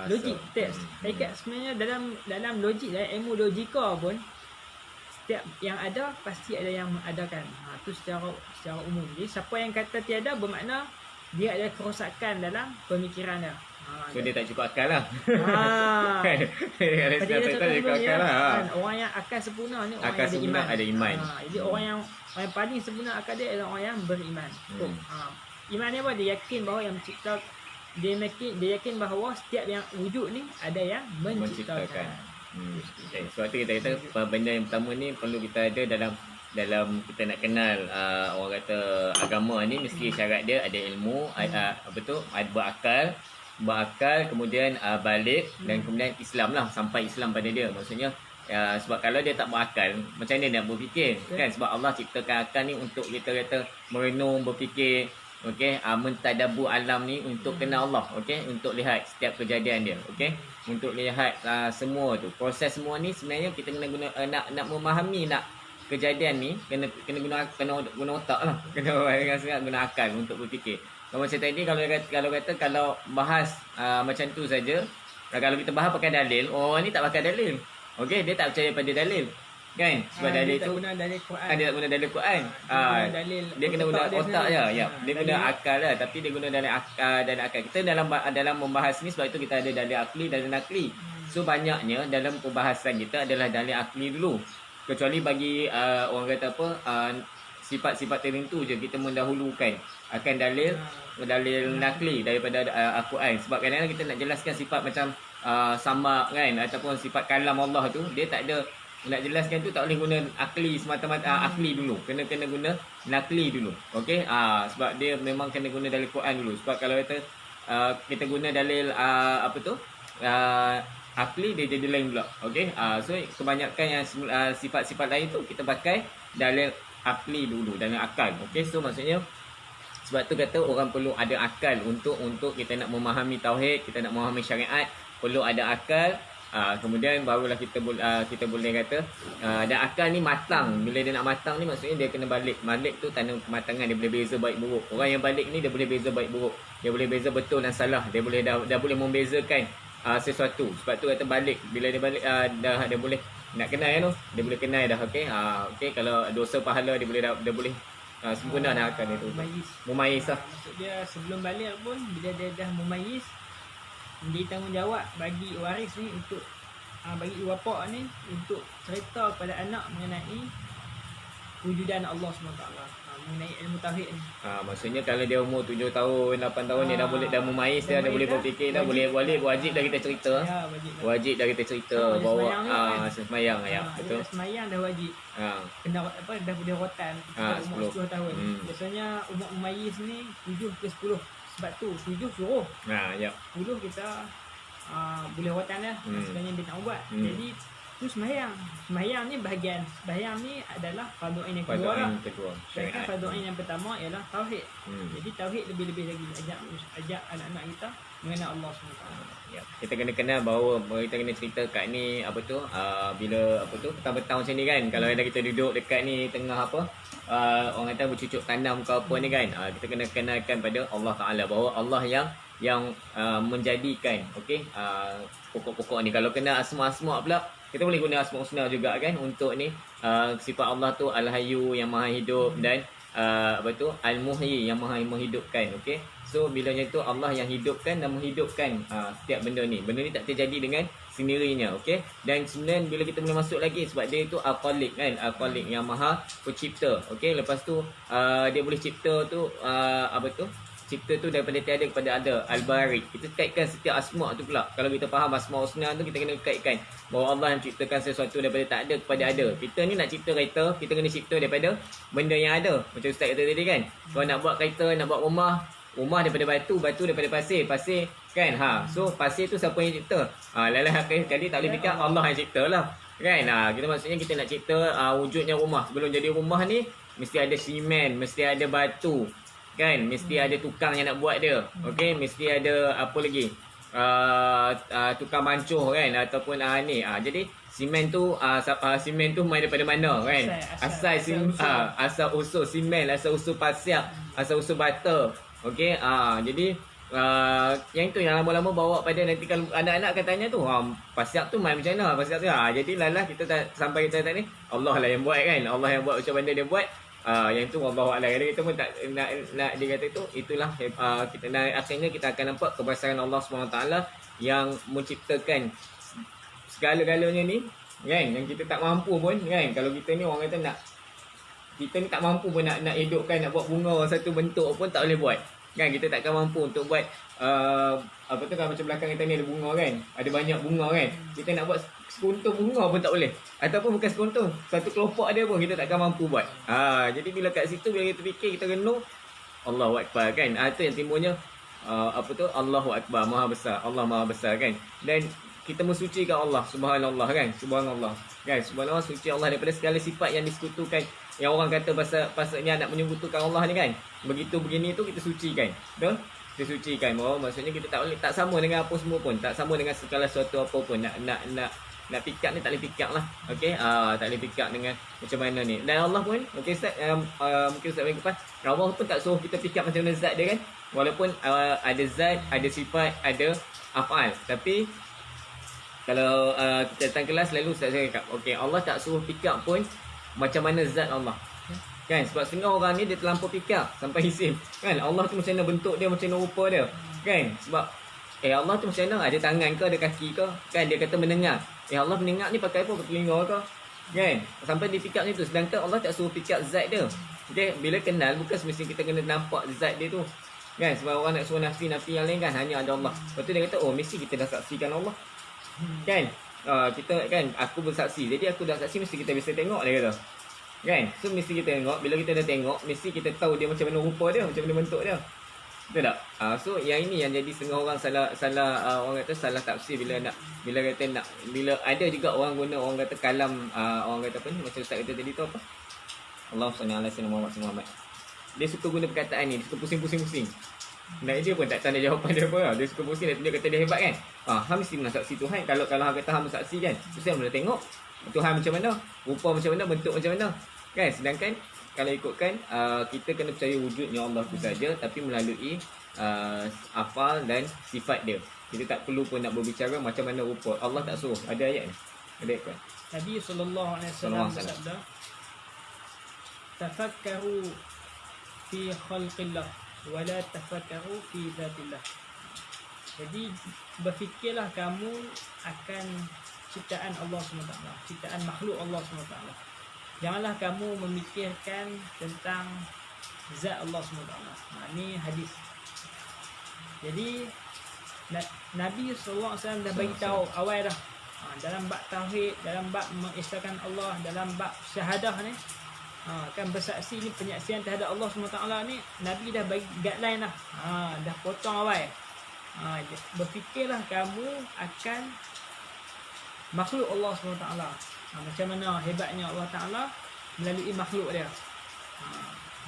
logik test. Sebenarnya dalam logik, dalam ilmu logika pun setiap yang ada pasti ada yang mengadakan. Itu secara umum. Jadi siapa yang kata tiada bermakna dia ada kerosakan dalam pemikiran dia. So dia tak cukup akal lah. Ah. Kalau Tadi kita tak cukup sebelum akal lah. kan, orang yang akal sempurna ni orang Akal yang sempurna ada iman. Jadi orang yang paling sempurna akal dia adalah orang yang beriman. Iman ni apa? Dia yakin bahawa yang mencipta, dia yakin bahawa setiap yang wujud ni ada yang menciptakan. Okay. Sebab tu kita kata benda yang pertama ni perlu kita ada dalam kita nak kenal orang kata agama ni, mesti syarat dia ada ilmu, apa tu, ada berakal, kemudian balik, dan kemudian Islam lah, sampai Islam pada dia. Maksudnya sebab kalau dia tak berakal, macam mana dia nak berfikir, kan? Sebab Allah ciptakan akal ni untuk kita kata merenung, berfikir, okey, mentadabbur alam ni untuk kenal Allah, okey, untuk lihat setiap kejadian dia, okey, untuk lihat semua tu, proses semua ni sebenarnya kita kena guna nak memahami nak kejadian ni, kena guna otak lah, kena guna akal untuk berfikir. Kalau macam tadi, kalau bahas macam tu saja, kalau kita bahas pakai dalil, orang ni tak pakai dalil, okey, dia tak percaya pada dalil, kan? Sebab dalil tu guna dalil Quran. Dia tak guna dalil Quran. Dia kena guna otak je. Ya, dia guna akal lah, tapi dia guna dalil akal. Kita dalam membahas ni, sebab itu kita ada dalil akli dan nakli. So banyaknya dalam perbahasan kita adalah dalil akli dulu. Kecuali bagi orang kata apa, sifat-sifat tertentu je kita mendahulukan akan dalil nakli daripada Al-Quran. Sebab kadang-kadang kita nak jelaskan sifat macam sama kan, ataupun sifat kalam Allah tu, dia tak ada, nak jelaskan tu tak boleh guna akli semata-mata, akli dulu, kena guna nakli dulu, okey. Sebab dia memang kena guna dalil Quran dulu. Sebab kalau kata kita guna dalil apa tu, akli, dia jadi lain pula, okey. So kebanyakan yang sifat-sifat lain tu kita pakai dalil akli dulu, dalil akal, okey. So maksudnya sebab tu kata orang perlu ada akal untuk kita nak memahami tauhid, kita nak memahami syariat, perlu ada akal. Kemudian barulah kita boleh kata dan akal ni matang. Bila dia nak matang ni, maksudnya dia kena balik tu tanda kematangan, dia boleh beza baik buruk. Orang yang balik ni dia boleh beza baik buruk, dia boleh beza betul dan salah, dia boleh dah boleh membezakan sesuatu. Sebab tu kata balik, bila dia balik dia boleh nak kenal tu, dia boleh kenal dah, okey. Okey, kalau dosa pahala dia boleh sempurna dah akal dia tu, mumayyiz lah. Maksud dia sebelum balik pun, bila dia dah mumayyiz, dia tanggungjawab bagi waris ni untuk bagi ibu bapa ni untuk cerita kepada anak mengenai wujudan Allah SWT, mengenai ilmu tauhid ni. Maksudnya kalau dia umur 7 tahun, 8 tahun, dia dah mumayyiz, dia dah boleh berfikir dah, boleh wajib dah kita cerita. Ya, wajib dah kita cerita bahawa semayang ya, betul. Semayang dah wajib. Kena apa, dah boleh rotan umur 10 tahun. Biasanya umur mumayyiz ni 7 ke 10. Sebab tu 7 suruh. Ya. 10 kita boleh rotan dah. Sebenarnya dia nak buat. Jadi tu sembahyang. Sembahyang ni bahagian. Sembahyang ni adalah fardu ain yang kedua lah. Sedangkan fardu ain yang pertama ialah tauhid. Jadi tauhid lebih-lebih lagi ajak anak-anak kita mengenal Allah SWT. Ya. Kita kena kenal bahawa kita kena cerita kat ni apa tu, bila apa tu petang-petang macam ni kan, kalau ada kita duduk dekat ni tengah apa, orang kata bercucuk tanam ke apa ni kan, kita kena kenalkan pada Allah Taala bahawa Allah yang menjadikan, okey, pokok-pokok ni. Kalau kena asma-asma pula, kita boleh guna asma husna juga kan untuk ni. Sifat Allah tu Al-Hayyu yang Maha Hidup, dan apa tu Al-Muhyi yang Maha menghidupkan, okey. So bila macam tu Allah yang hidupkan dan menghidupkan setiap benda ni. Benda ni tak terjadi dengan sendirinya, okey. Dan sebenarnya bila kita boleh masuk lagi, sebab dia itu Al-Khaliq kan, Al-Khaliq yang Maha Pencipta, okey. Lepas tu dia boleh cipta tu apa tu, cipta tu daripada tiada kepada ada, Al-Bari. Kita kaitkan setiap asma' tu pula. Kalau kita faham asma' husna tu, kita kena kaitkan bahawa Allah yang ciptakan sesuatu daripada tak ada kepada ada. Kita ni nak cipta kereta, kita kena cipta daripada benda yang ada. Macam Ustaz kata tadi kan, kalau nak buat kereta, nak buat rumah daripada batu daripada pasir kan. So pasir tu siapa yang cipta? Lalah kali tak boleh fikir Allah yang cipta lah kan. Kita maksudnya kita nak cipta wujudnya rumah. Sebelum jadi rumah ni mesti ada simen, mesti ada batu kan, mesti ada tukang yang nak buat dia, okey, mesti ada apa lagi, tukang mancuh kan, ataupun ni. Jadi simen tu simen tu main daripada mana kan, asal usul simen, asal usul pasir, asal usul bata, okey. Jadi yang itu yang lama-lama bawa pada nanti kalau anak-anak akan tanya tu, pasir tu main macam mana pasir tu. Jadi lalah kita tak sampai kita tadi, Allah lah yang buat kan, Allah yang buat macam mana dia buat. Yang tu wallahu a'lam. Jadi kita pun tak nak dia kata tu, itulah kita akhirnya kita akan nampak kebesaran Allah SWT yang menciptakan segala-galanya ni kan, yang kita tak mampu pun kan. Kalau kita ni orang kata kita ni tak mampu pun nak hidupkan, nak buat bunga satu bentuk pun tak boleh buat kan. Kita takkan mampu untuk buat apa tu kan, macam belakang kita ni ada bunga kan, ada banyak bunga kan, kita nak buat sekuntum bunga pun tak boleh, ataupun bukan sekuntum, satu kelopak dia pun kita takkan mampu buat. Jadi bila kat situ, bila kita fikir, kita renung, Allahu Akbar kan. Itu yang timbulnya apa tu, Allahu Akbar, maha besar, Allah maha besar kan. Dan kita mensucikan Allah, subhanallah kan, subhanallah kan, subhanallah, suci Allah daripada segala sifat yang disekutukan, yang orang kata pasal-pasalnya nak menyekutukan Allah ni kan. Begitu begini tu kita sucikan, betul? Kita sucikan. Maksudnya kita tak sama dengan apa semua pun, tak sama dengan segala sesuatu apa pun. Nak pick up ni tak boleh pick up lah. Okey, tak boleh pick up dengan macam mana ni. Dan Allah pun, okey Ustaz, mungkin Ustaz bagi lepas, Allah pun tak suruh kita pick up macam mana zat dia kan. Walaupun ada zat, ada sifat, ada af'al. Tapi kalau kita datang kelas, selalu Ustaz saya cakap, okey, Allah tak suruh pick up pun macam mana zat Allah kan. Sebab setengah orang ni dia terlampau pick up sampai isim kan. Allah tu macam mana bentuk dia, macam mana rupa dia kan. Sebab Allah tu macam mana, ada tangan ke, ada kaki ke kan. Dia kata mendengar, Allah mendengar ni pakai apa, pakai telinga ke kan. Sampai dia pick up macam tu. Sedangkan Allah tak suruh pick up zat dia. Okay, bila kenal, bukan semestinya kita kena nampak zat dia tu kan. Sebab orang nak suruh nafi yang lain kan, hanya ada Allah. Lepas tu dia kata, oh mesti kita dah saksikan Allah kan. Kita kan, aku bersaksi, jadi aku dah saksi, mesti kita bisa tengok, dia kata kan. So mesti kita tengok, bila kita dah tengok, mesti kita tahu dia macam mana rupa dia, macam mana bentuk dia, betul tak? So yang ini yang jadi setengah orang salah orang kata salah tafsir bila ada juga orang guna, orang kata kalam, orang kata apa ni, macam Ustaz kata tadi tu apa, Allahumma salli ala sayyidina Muhammad. Dia suka guna perkataan ni, dia suka pusing-pusing. Dan dia pun tak tahu jawapan dia apa. Dia suka pusing, dia kata dia hebat kan. Hang mesti mensaksi Tuhan. Kalau hang kata hang mensaksi kan, mesti hang boleh tengok Tuhan macam mana, rupa macam mana, bentuk macam mana kan. Sedangkan kalau ikutkan, kita kena percaya wujudnya Allah tu saja, tapi melalui afal dan sifat dia. Kita tak perlu pun nak berbicara macam mana rupa. Allah tak suruh. Ada ayat ni, ada ayat kan. Nabi SAW bersabda, tafakkaru fi khalqillah wala tafakkaru fi zatillah. Jadi berfikirlah kamu akan ciptaan Allah SWT, ciptaan makhluk Allah SWT. Janganlah kamu memikirkan tentang zat Allah SWT. Ini hadis. Jadi Nabi SAW dah bagi tahu awal dah, dalam bab tauhid, dalam bab mengesahkan Allah, dalam bab syahadah ni, kan bersaksi ni, penyaksian terhadap Allah SWT ni, Nabi dah bagi guideline dah. Dah potong awal. Berfikirlah kamu akan makhluk Allah SWT. Macam mana hebatnya Allah Ta'ala melalui makhluk dia.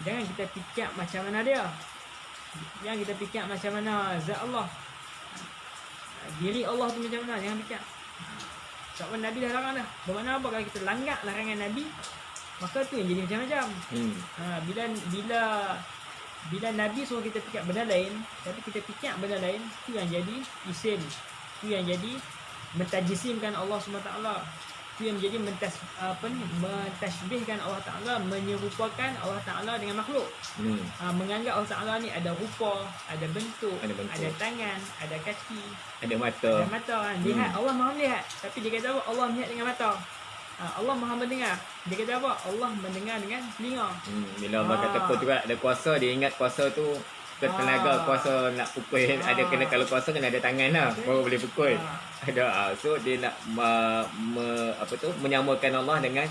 Jangan kita fikir macam mana dia. Jangan kita fikir macam mana zat Allah. Diri Allah tu macam mana, jangan fikir. Sebab Nabi dah larang dah. Bermakna apa? Kalau kita langgar larangan Nabi, maka tu yang jadi macam-macam. Bila Nabi suruh kita fikir benda lain, tapi kita fikir benda lain, tu yang jadi isim, tu yang jadi mentajsimkan Allah SWT, tu yang jadi mentasbihkan Allah Ta'ala, menyerupakan Allah Ta'ala dengan makhluk. Menganggap Allah Ta'ala ni ada rupa, ada bentuk, ada tangan, ada kaki, ada mata. Lihat, Allah maha melihat. Tapi dia kata apa? Allah melihat dengan mata. Allah maha mendengar. Dia kata apa? Allah mendengar dengan telinga. Bila Allah kata pun juga ada kuasa, dia ingat kuasa tu tenaga kuasa nak pukul. Ada kena, kalau kuasa kena ada tangan lah, baru boleh pukul. Ada. So dia nak menyamakan Allah dengan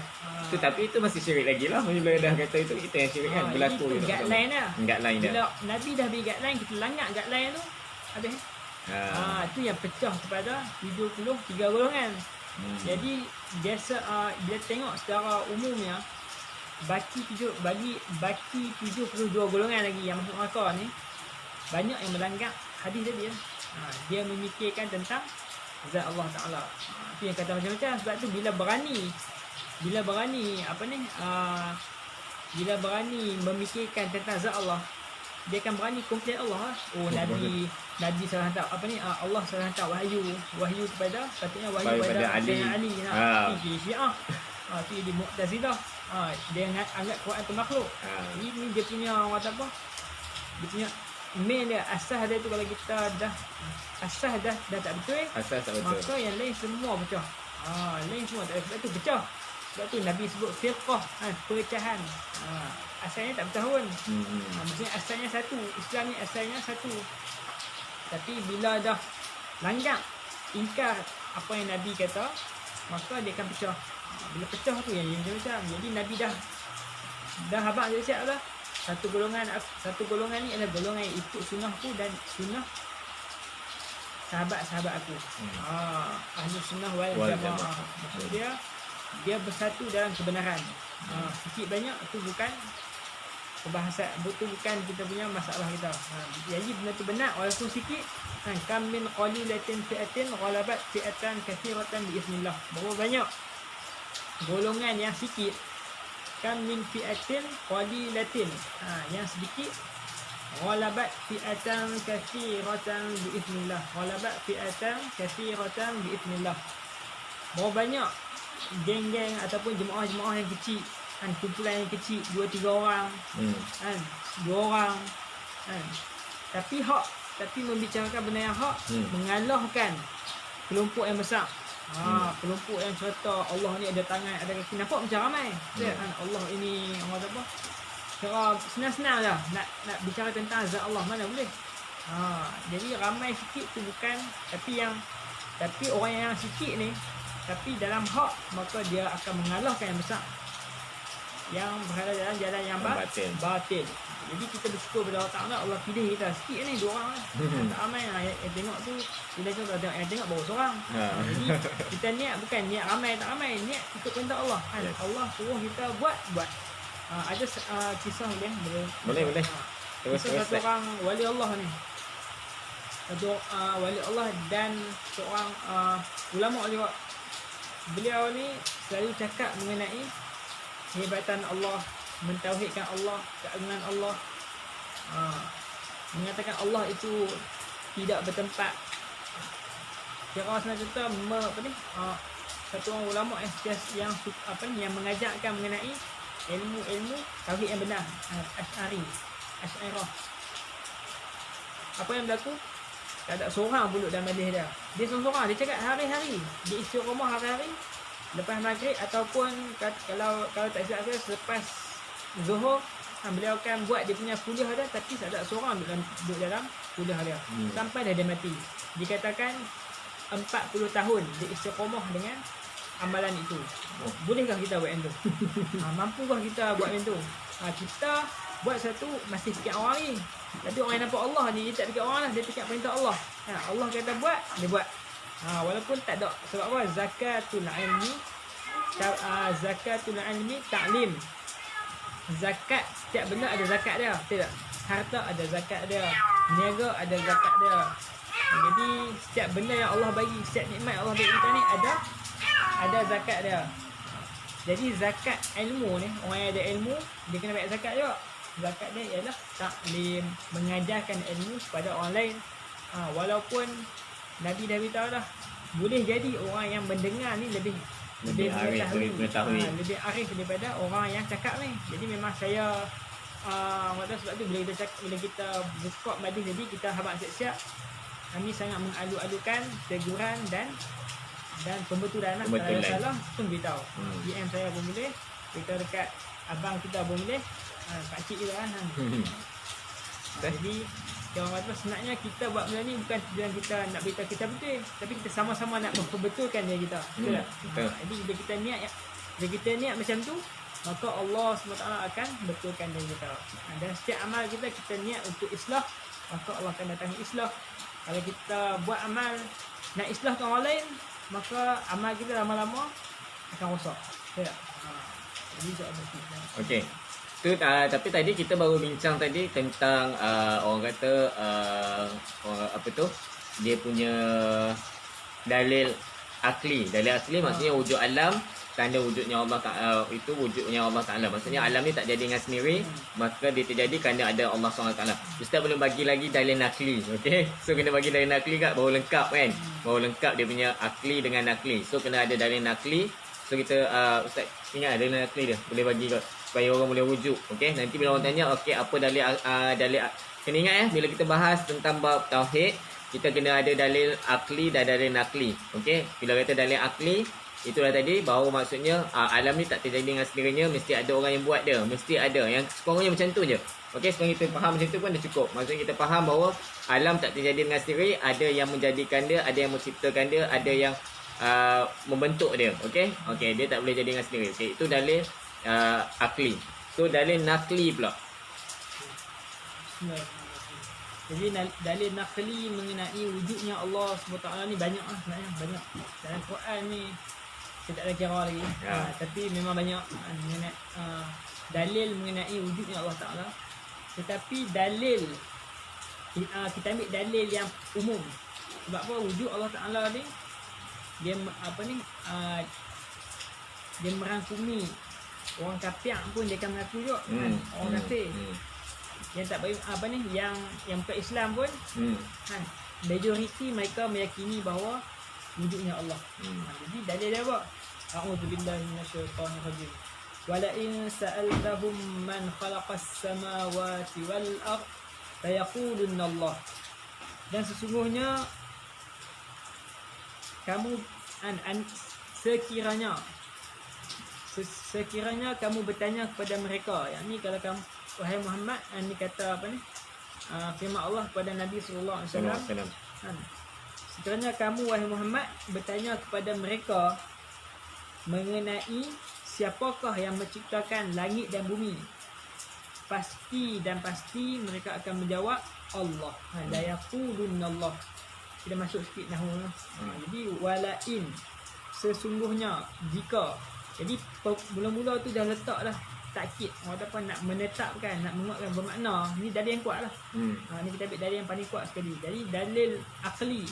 tu, tapi itu masih syirik lagi lah. Bila dah kata itu, kita yang syirik kan, berlaku. Itu guideline lah. Guideline dah. Bila Nabi dah bagi guideline, kita langgar guideline tu, habis. Itu yang pecah kepada 73 golongan. Jadi biasa bila tengok secara umumnya, baki 72 golongan lagi yang masuk neraka ni, banyak yang melanggar hadis tadi. Dia memikirkan tentang zat Allah Ta'ala. Itu yang kata macam-macam. Sebab tu bila berani memikirkan tentang zat Allah, dia akan berani komplain Allah. Nabi salah hantar Allah salah hantar wahyu kepada, katanya wahyu kepada Ali. Itu Syiah. Itu di Mu'tazilah. Dia anggap Quran tu makhluk. Ini dia punya orang kata apa? Dia punya main dia, asas dia tu. Kalau kita dah asas dah tak betul, Asas tak betul. maka yang lain semua pecah. Lain semua tak, sebab tu pecah. Sebab tu Nabi sebut firqah, pecahan. Asalnya tak bertahun. Maksudnya asalnya satu. Islam ni asalnya satu. Tapi bila dah langgar, ingkar apa yang Nabi kata, maka dia akan pecah. Bila pecah tu yang dia macam. Jadi Nabi dah habaq dia siap lah. Satu golongan ni adalah golongan yang ikut sunnahku dan sunnah sahabat-sahabat aku. Ahli sunnah wal jamaah. Maksud dia bersatu dalam kebenaran. Sikit banyak itu bukan perbahasan, betul bukan kita punya masalah kita. Jadi benda tu benar walaupun sikit. Kam min qalilatin fi'atin ghalabat fi'atan katsiratan biiznillah. Berapa banyak golongan yang sikit. Kam min fi'atin qalilatin, yang sedikit, ghalabat fi'atan katsiratan biiznillah. Ghalabat fi'atan katsiratan biiznillah. Berapa banyak geng-geng ataupun jemaah-jemaah yang kecil, kumpulan yang kecil, 2-3 orang, 2 orang, tapi membicarakan benda yang hak, mengalahkan kelompok yang besar. Kelompok yang cerita Allah ni ada tangan, ada kaki, nampak macam ramai. Allah ini orang kata apa? Cara senang-senang dah nak bicara tentang zat Allah, mana boleh. Jadi ramai sikit tu bukan, tapi orang yang sikit ni, tapi dalam hak, maka dia akan mengalahkan yang besar, yang berada dalam jalan yang batil. Jadi kita bersyukur kepada Allah Ta'ala, Allah pilih kita sikit ni, 2 orang lah. Tak ramai lah. Yang tengok tu, bila kita tengok baru seorang. Jadi kita niat bukan niat ramai tak ramai, niat ikut perintah Allah. Allah suruh kita buat. Ada kisah boleh. Kisah satu orang wali Allah ni. Satu wali Allah dan seorang ulama juga. Beliau ni selalu cakap mengenai kehebatan Allah, mentauhidkan Allah, keagungan Allah, mengatakan Allah itu tidak bertempat. Kira senang cerita satu orang ulama yang mengajarkan mengenai ilmu tauhid yang benar, Asy'ariyah. Apa yang berlaku? Tak ada seorang pun duduk dalam majlis dia. Dia seorang-seorang, dia cakap hari-hari, dia istiqamah hari-hari. Lepas maghrib ataupun kalau tak silap saya selepas Zuhur, beliau akan buat dia punya kuliah dia, tapi tak ada seorang duduk dalam kuliah dia sampai dia mati. Dikatakan 40 tahun dia istiqamah dengan amalan itu. Bolehkah kita buat macam tu? Mampukah kita buat macam tu? Kita buat satu masih fikir orang ni, tapi orang yang nampak Allah ni, dia tak fikir orang lah, dia fikir perintah Allah. Allah kata buat, dia buat. Walaupun tak ada. Sebab apa? Zakatul ilmi ta'lim. Zakat, setiap benda ada zakat dia, betul tak? Harta ada zakat dia, niaga ada zakat dia. Jadi setiap benda yang Allah bagi, setiap nikmat Allah bagi kita ni ada zakat dia. Jadi zakat ilmu ni, orang yang ada ilmu, dia kena bayar zakat juga. Zakat dia ialah taklim, mengajarkan ilmu kepada orang lain. Walaupun Nabi dah beritahu dah, boleh jadi orang yang mendengar ni lebih mengetahui, lebih arif daripada orang yang cakap ni. Jadi memang saya sebab tu bila kita buka majlis tadi, kita habaq siap-siap, kami sangat mengalu-alukan teguran dan pembetulan. Kalau ada salah pun beritahu. DM saya pun boleh, beritahu dekat abang kita pun boleh, pakcik juga kan. Jadi orang kata sebenarnya kita buat benda ni bukan tujuan kita nak beritahu kita betul, tapi kita sama-sama nak memperbetulkan diri kita. Betul tak? Jadi bila kita niat macam tu, maka Allah SWT akan betulkan diri kita. Dan setiap amal kita niat untuk islah, maka Allah akan datangi islah. Kalau kita buat amal nak islahkan orang lain, maka amal kita lama-lama akan rosak. Betul tak? Jadi soalan itu. Okey. Tapi tadi kita baru bincang tadi tentang orang kata apa tu, dia punya dalil akli. Dalil akli maksudnya wujud alam, tanda wujudnya Allah Ta'ala, itu wujudnya Allah Ta'ala. Maksudnya alam ni tak jadi dengan sendiri, maka dia terjadi kerana ada Allah SWT. Ustaz belum bagi lagi dalil nakli. Okay, so kena bagi dalil nakli kat, baru lengkap kan. Baru lengkap dia punya akli dengan nakli. So kena ada dalil nakli, So kita ustaz ingat dalil nakli dia boleh bagi kot supaya orang boleh rujuk. Okey, nanti bila orang tanya okey apa dalil dalil kena ingat bila kita bahas tentang bab tauhid, kita kena ada dalil akli dan dalil nakli. Okey, bila kata dalil akli itulah tadi bahawa maksudnya alam ni tak terjadi dengan sendirinya, mesti ada orang yang buat dia, mesti ada. Yang sekurang-kurangnya macam tu je. Okey, sekarang kita faham macam tu pun dah cukup. Maksudnya kita faham bahawa alam tak terjadi dengan sendiri, ada yang menjadikan dia, ada yang menciptakan dia, ada yang membentuk dia. Okey, okey, dia tak boleh jadi dengan sendiri. Okey, itu dalil akli. So dalil nakli pula. Jadi dalil nakli mengenai wujudnya Allah SWT ni banyak lah sebenarnya, banyak. Dalam Quran ni saya tak ada kira lagi. Tapi memang banyak mengenai dalil mengenai wujudnya Allah Taala. Tetapi dalil kita ambil dalil yang umum. Sebab apa? Wujud Allah Taala ni dia dia merangkumi orang kafir pun dia akan mengaku juga. Orang kafir yang tak yang bukan Islam pun majoriti mereka meyakini bahawa wujudnya Allah. Jadi dalil dia apa? A'udzubillahi minasyaitonir rajim. Wala in sa'altahum man khalaqas samawati wal ard fayaqulunna Allah. Dan sesungguhnya kamu sekiranya kamu bertanya kepada mereka, yakni kalau kamu wahai Muhammad, ni kata apa ni? Firman Allah kepada Nabi sallallahu alaihi wasallam. Sekiranya kamu wahai Muhammad bertanya kepada mereka mengenai siapakah yang menciptakan langit dan bumi, pasti mereka akan menjawab Allah. La yaqulunallah. Kita masuk sikit nahwu. Jadi walain, sesungguhnya, jika. Jadi mula-mula tu dah letak dah takkid, orang apa nak menetapkan, nak menguatkan bermakna ni dalil yang kuat lah. Ni kita ambil dalil yang paling kuat sekali. Jadi dalil akli,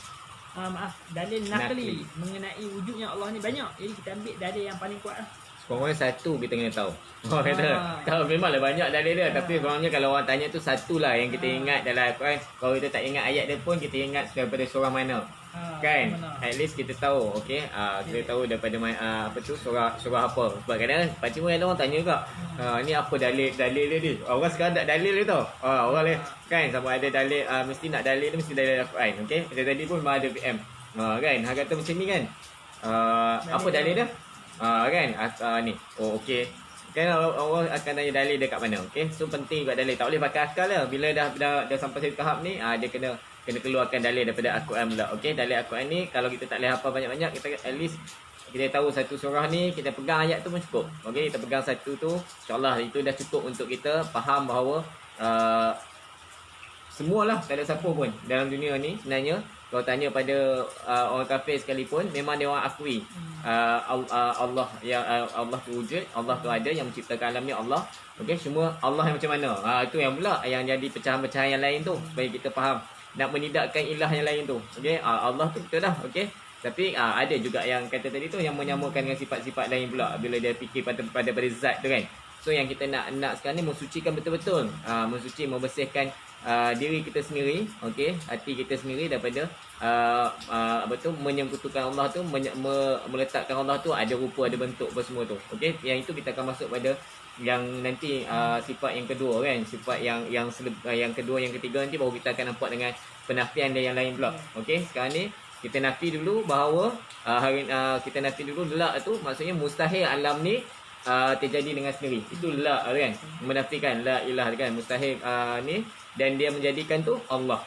dalil nakli mengenai wujudnya Allah ni banyak. Jadi kita ambil dalil yang paling kuat lah. Sekurang-kurangnya satu kita kena tahu. Orang kata tahu memanglah banyak dalil dia, tapi sekurang-kurangnya kalau orang tanya tu satulah yang kita ingat dalam Al-Quran. Kalau kita tak ingat ayat dia pun, kita ingat daripada surah mana. Kan? At least kita tahu, okey. Kita tahu daripada apa tu surah apa. Sebab kadang-kadang pakcik ada orang tanya juga, ni apa dalil dia ni? Orang sekarang tak dalil dia tau. Orang lain kan sama ada dalil, mesti nak dalil dia mesti dalil Al-Quran. Okey. Kita tadi pun memang ada PM. Kan? Hang kata macam ni kan. Apa dalil dia? Kan? Ni. Okey. Kan orang akan tanya dalil dia kat mana. Okey. So penting juga dalil. Tak boleh pakai akal lah. Bila dah sampai satu tahap ni, dia kena keluarkan dalil daripada Al-Quran pula. Okey, dalil Al-Quran ni kalau kita tak boleh hafal banyak-banyak, kita at least kita tahu satu surah ni, kita pegang ayat tu pun cukup. Okey, kita pegang satu tu, insya-Allah itu dah cukup untuk kita faham bahawa semualah, tak ada siapa pun dalam dunia ni sebenarnya. Kalau tanya pada orang kafir sekalipun, memang dia orang akui Allah Allah tu wujud, Allah tu ada, yang menciptakan alam ni Allah. Okey, semua Allah yang macam mana? Itu yang pula yang jadi pecahan-pecahan yang lain tu, supaya kita faham nak menidakkan ilah yang lain tu. Okey, Allah tu betul dah. Okey, tapi ada juga yang kata tadi tu yang menyamakan dengan sifat-sifat lain pula bila dia fikir pada zat tu kan. So yang kita nak sekarang ni mensucikan betul-betul, membersihkan diri kita sendiri, okey, hati kita sendiri daripada menyekutukan Allah tu, meletakkan Allah tu ada rupa, ada bentuk apa semua tu. Okey, yang itu kita akan masuk pada yang nanti sifat yang kedua kan, sifat yang kedua, yang ketiga nanti baru kita akan nampak dengan penafian dia yang lain pula. Okey, sekarang ni kita nafi dulu bahawa kita nafi dulu la tu maksudnya mustahil alam ni terjadi dengan sendiri. Itu la kan, menafikan la ilah kan, mustahil ni, dan dia menjadikan tu Allah.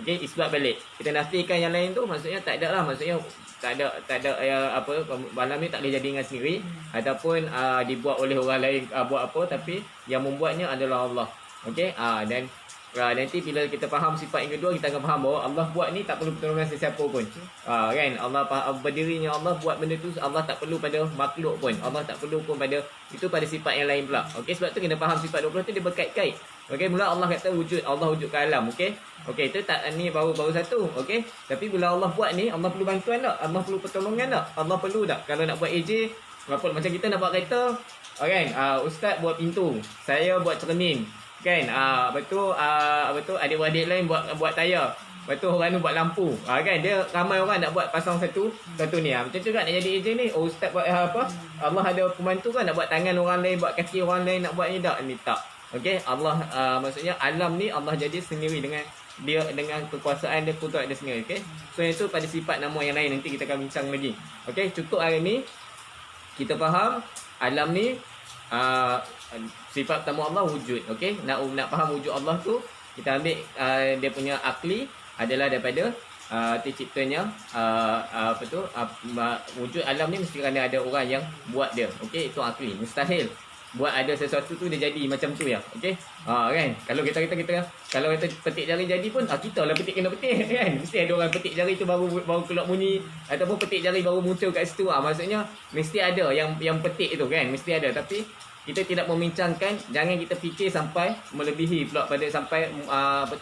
Okey, isbat balik. Kita nafikan yang lain tu maksudnya tak ada lah, maksudnya tak ada alam ni tak boleh jadi dengan sendiri ataupun dibuat oleh orang lain buat apa, tapi yang membuatnya adalah Allah. Okey, dan nanti bila kita faham sifat yang kedua, kita akan faham bahawa Allah buat ni tak perlu pertolongan sesiapa pun. Kan, Allah berdirinya Allah buat benda tu, Allah tak perlu pada makhluk pun, Allah tak perlu pun pada itu, pada sifat yang lain pula. Okey, sebab tu kena faham sifat 20 tu dia berkait-kait. Okey, mula Allah kata wujud, Allah wujudkan alam. Okey, itu tak ni baru satu. Okey, tapi bila Allah buat ni, Allah perlu bantuan tak? Allah perlu pertolongan tak? Allah perlu tak? Kalau nak buat AJ, macam kita nak buat kereta, kan, ustaz buat pintu, saya buat cermin, kan, betul adik-adik lain buat tayar. Lepas tu orang tu buat lampu. Kan dia ramai orang nak buat pasang satu ni. Macam tu kan nak jadi ejen ni. Oh ustaz buat apa? Allah ada pembantu kan nak buat tangan orang lain, buat kaki orang lain, nak buat ni tak? Ni tak. Okey, Allah maksudnya alam ni Allah jadi sendiri dengan dia, dengan kekuasaan dia, kudrat dia sendiri. Okey. So yang tu pada sifat nama yang lain nanti kita akan bincang lagi. Okey, cukup hari ni kita faham alam ni sifat pertama Allah wujud. Okey, nak faham wujud Allah tu kita ambil dia punya akli adalah daripada terciptanya wujud alam ni mesti kerana ada orang yang buat dia. Okey, itu akli. Mustahil buat ada sesuatu tu dia jadi macam tu ya. Okey. Kan? Kalau kita kalau kita petik jari jadi pun kita lah kena petik kan. Mesti ada orang petik jari tu baru keluar bunyi ataupun petik jari baru muncul kat situ. Maksudnya mesti ada yang petik tu kan. Mesti ada, tapi kita tidak membincangkan, jangan kita fikir sampai melebihi pula pada sampai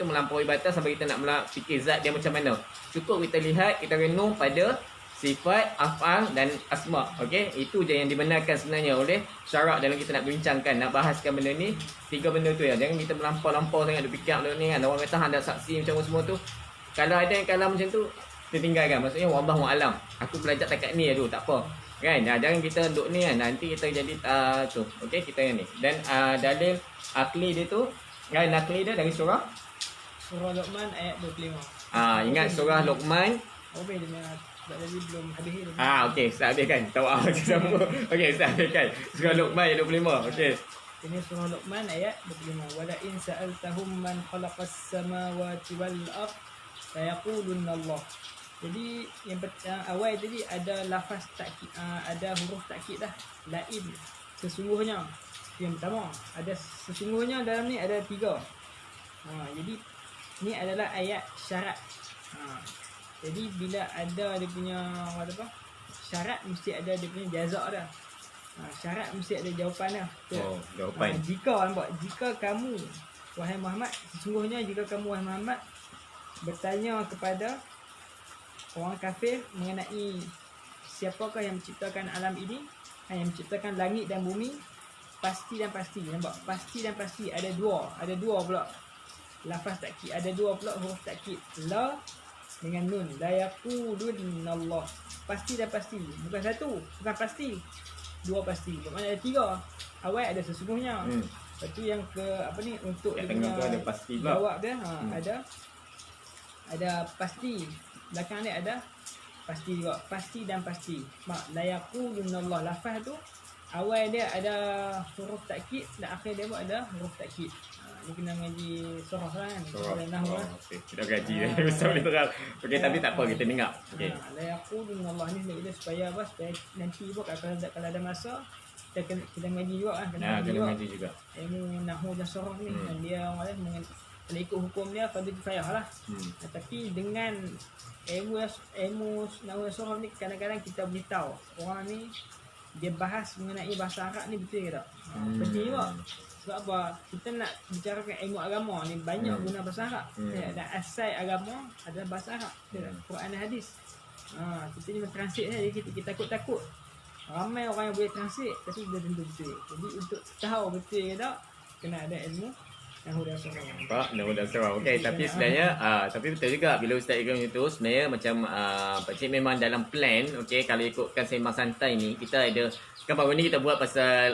melampaui batas sampai kita nak fikir zat dia macam mana. Cukup kita lihat, kita renung pada sifat, af'al dan asma. Okey, itu je yang dibenarkan sebenarnya oleh syarak dalam kita nak bincangkan, nak bahaskan benda ni. 3 benda tu ya. Jangan kita melampau-lampau sangat duk fikir benda ni kan. Orang kata ada saksi macam semua tu. Kalau ada yang kalam macam tu, tertinggalkan. Maksudnya wallahu alam. Aku belajar takat ni dulu, tak apa. Kan? Jangan kita duk ni kan. Nanti kita jadi tu. Okey, kita yang ni. Dan dalil akli dia tu, kan akli dia dari surah Luqman ayat 25. Ingat surah Luqman. Dia sebab tadi belum habis. Okey, Ustaz habiskan. Tahu macam sama. Okey, Ustaz habiskan. Surah Luqman ayat 25. Okey. Ini surah Luqman ayat 25. Wala in sa'altahum man khalaqas samawati wal ard la yaqulunna Allah. Jadi yang awal tadi ada lafaz takkid, ada huruf takkid dah. Lain sesungguhnya. Yang pertama, ada sesungguhnya dalam ni ada 3. Jadi ni adalah ayat syarat. Jadi bila ada dia punya syarat, mesti ada dia punya jazak dah. Syarat mesti ada jawapan dah. Jawapan. Jika kamu wahai Muhammad, sesungguhnya jika kamu wahai Muhammad bertanya kepada orang kafir mengenai siapakah yang menciptakan alam ini, yang menciptakan langit dan bumi, pasti dan pasti. Nampak? Pasti dan pasti ada dua pula lafaz takkid, ada 2 pula huruf takkid. La dengan nun, la yaqulun Allah. Pasti dan pasti, bukan satu, bukan pasti, 2 pasti. Bermakna ada 3. Awal ada sesungguhnya. Lepas tu yang ke untuk yang dia punya ada pasti jawab dia ada pasti. Belakang dia ada pasti juga, pasti dan pasti. La yaqulun Allah, lafaz tu awal dia ada huruf takkid dan akhir dia pun ada huruf takkid. Ni kena mengaji surah kan. Surah Nahwu. Kita gaji besar boleh terang. Okey, tapi tak apa, kita dengar. Okey. La yaqulun Allah ni dia supaya supaya nanti pun kalau ada masa kita mengaji juga kan. Kena mengaji juga. Ilmu Nahwu dan surah ni dan dia orang kalau ikut hukum dia fardu kifayah lah. Tapi dengan ilmu Nahwu dan surah ni kadang-kadang kita beritahu orang ni dia bahas mengenai bahasa Arab ni betul ke tak? Penting juga. Sebab apa? Kita nak bicarakan ilmu agama ni banyak guna bahasa Arab. Dan asal agama adalah bahasa Arab. Quran dan hadis. Kita ni mentranslate saja, kita takut-takut. Ramai orang yang boleh translate tapi belum tentu betul. Jadi untuk tahu betul ke tak, kena ada ilmu Nahwu dan surah. Nampak? Nahwu dan surah. Okey, tapi sebenarnya tapi betul juga bila Ustaz Ikram itu sebenarnya macam pakcik memang dalam plan. Okey, kalau ikutkan sembang santai ni kita ada kan baru ni kita buat pasal